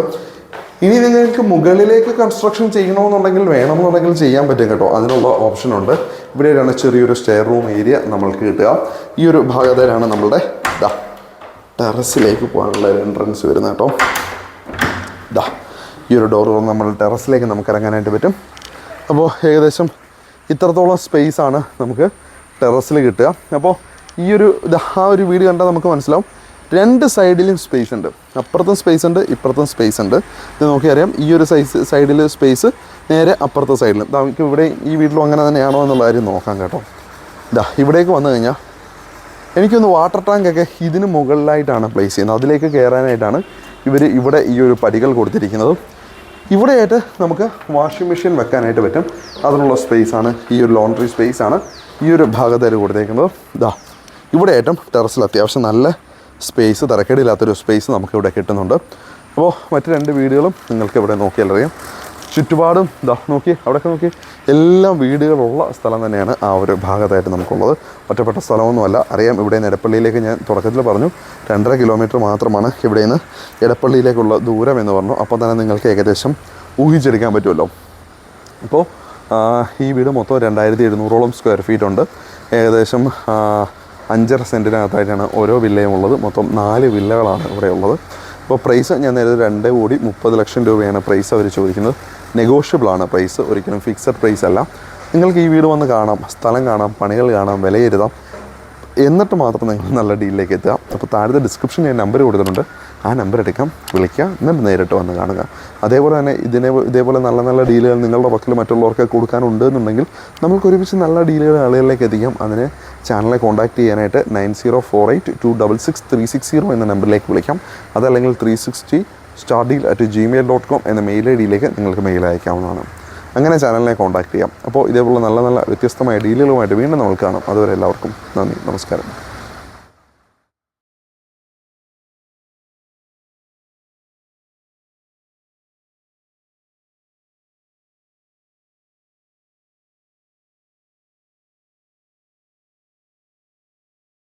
ഇനി നിങ്ങൾക്ക് മുകളിലേക്ക് കൺസ്ട്രക്ഷൻ ചെയ്യണമെന്നുണ്ടെങ്കിൽ, വേണമെന്നുണ്ടെങ്കിൽ ചെയ്യാൻ പറ്റും കേട്ടോ. അതിനുള്ള ഓപ്ഷനുണ്ട്. ഇവിടെയാണ് ചെറിയൊരു സ്റ്റെയർ റൂം ഏരിയ നമ്മൾക്ക് കിട്ടുക. ഈ ഒരു ഭാഗത്തിലാണ് നമ്മളുടെ ടെറസിലേക്ക് പോകാനുള്ള ഒരു എൻട്രൻസ് വരുന്നത് കേട്ടോ. ഈ ഒരു ഡോർ നമ്മൾ ടെറസിലേക്ക് നമുക്ക് ഇറങ്ങാനായിട്ട് പറ്റും. അപ്പോൾ ഏകദേശം ഇത്രത്തോളം സ്പേസാണ് നമുക്ക് ടെറസിൽ കിട്ടുക. അപ്പോൾ ഈ ഒരു ഒരു വീട് കണ്ടാൽ നമുക്ക് മനസ്സിലാവും, രണ്ട് സൈഡിലും സ്പേസ് ഉണ്ട്. അപ്പുറത്തും സ്പേസ് ഉണ്ട്, ഇപ്പുറത്തും സ്പേസ് ഉണ്ട്. ഇത് നോക്കിയറിയാം. ഈ ഒരു സൈഡിൽ സ്പേസ്, നേരെ അപ്പുറത്തെ സൈഡിലും. നമുക്ക് ഇവിടെ ഈ വീട്ടിലും അങ്ങനെ തന്നെയാണോ എന്നുള്ള കാര്യം നോക്കാം കേട്ടോ. ഇവിടേക്ക് വന്നു കഴിഞ്ഞാൽ എനിക്കൊന്ന് വാട്ടർ ടാങ്കൊക്കെ ഇതിന് മുകളിലായിട്ടാണ് പ്ലേസ് ചെയ്യുന്നത്. അതിലേക്ക് കയറാനായിട്ടാണ് ഇവിടെ ഈ ഒരു പടികൾ കൊടുത്തിരിക്കുന്നത്. ഇവിടെയായിട്ട് നമുക്ക് വാഷിംഗ് മെഷീൻ വെക്കാനായിട്ട് പറ്റും. അതിനുള്ള സ്പേസാണ് ഈ ഒരു ലോണ്ട്രി സ്പേസാണ് ഈ ഒരു ഭാഗത്തായിട്ട് കൊടുത്തേക്കുന്നത്. ഇവിടെയായിട്ടും ടെറസിൽ അത്യാവശ്യം നല്ല സ്പേസ്, തിരക്കേടില്ലാത്തൊരു സ്പേസ് നമുക്കിവിടെ കിട്ടുന്നുണ്ട്. അപ്പോൾ മറ്റ് രണ്ട് വീടുകളും നിങ്ങൾക്ക് ഇവിടെ നോക്കിയാൽ അറിയാം. ചുറ്റുപാടും നോക്കി, അവിടെയൊക്കെ നോക്കി, എല്ലാം വീടുകളുള്ള സ്ഥലം തന്നെയാണ് ആ ഒരു ഭാഗത്തായിട്ട് നമുക്കുള്ളത്. ഒറ്റപ്പെട്ട സ്ഥലമൊന്നുമല്ല. അറിയാം, ഇവിടെ നിന്ന് എടപ്പള്ളിയിലേക്ക് ഞാൻ തുടക്കത്തിൽ പറഞ്ഞു 2.5 കിലോമീറ്റർ മാത്രമാണ് ഇവിടെ നിന്ന് എടപ്പള്ളിയിലേക്കുള്ള ദൂരം എന്ന് പറഞ്ഞു. അപ്പോൾ തന്നെ നിങ്ങൾക്ക് ഏകദേശം ഊഹിച്ചെടുക്കാൻ പറ്റുമല്ലോ. അപ്പോൾ ഈ വീട് മൊത്തം 2700ഓളം സ്ക്വയർ ഫീറ്റ് ഉണ്ട്. ഏകദേശം 5.5 സെൻറ്റിനകത്തായിട്ടാണ് ഓരോ വില്ലയും ഉള്ളത്. മൊത്തം 4 വില്ലകളാണ് ഇവിടെ ഉള്ളത്. അപ്പോൾ പ്രൈസ് ഞാൻ നേരത്തെ 2.30 ലക്ഷം രൂപയാണ് പ്രൈസ് അവർ ചോദിക്കുന്നത്. നെഗോഷ്യബിളാണ് പ്രൈസ്, ഒരിക്കലും ഫിക്സഡ് പ്രൈസ് അല്ല. നിങ്ങൾക്ക് ഈ വീട് വന്ന് കാണാം, സ്ഥലം കാണാം, പണികൾ കാണാം, വിലയിരുത്താം. എന്നിട്ട് മാത്രം നിങ്ങൾ നല്ല ഡീലിലേക്ക് എത്തുക. അപ്പോൾ താഴത്തെ ഡിസ്ക്രിപ്ഷനിൽ ഞാൻ നമ്പർ കൊടുത്തിട്ടുണ്ട്. ആ നമ്പർ എടുക്കാം, വിളിക്കുക, എന്നിട്ട് നേരിട്ട് വന്ന് കാണുക. അതേപോലെ തന്നെ ഇതേപോലെ നല്ല നല്ല ഡീലുകൾ നിങ്ങളുടെ പക്കൽ മറ്റുള്ളവർക്ക് കൊടുക്കാനുണ്ട് എന്നുണ്ടെങ്കിൽ നമുക്ക് ഒരുമിച്ച് നല്ല ഡീലുകൾ ആളുകളിലേക്ക് എത്തിക്കാം. അതിന് ചാനലിനെ കോൺടാക്ട് ചെയ്യാനായിട്ട് 9048266360 എന്ന നമ്പറിലേക്ക് വിളിക്കാം. അതല്ലെങ്കിൽ 360stardeal@gmail.com എന്ന മെയിൽ ഐ ഡിയിലേക്ക് നിങ്ങൾക്ക് മെയിൽ അയക്കാവുന്നതാണ്. അങ്ങനെ ചാനലിനെ കോൺടാക്ട് ചെയ്യാം. അപ്പോൾ ഇതേപോലെ നല്ല നല്ല വ്യത്യസ്തമായ ഡീലുകളുമായിട്ട് വീണ്ടും നമ്മൾ കാണാം. അതുവരെ എല്ലാവർക്കും നന്ദി, നമസ്കാരം.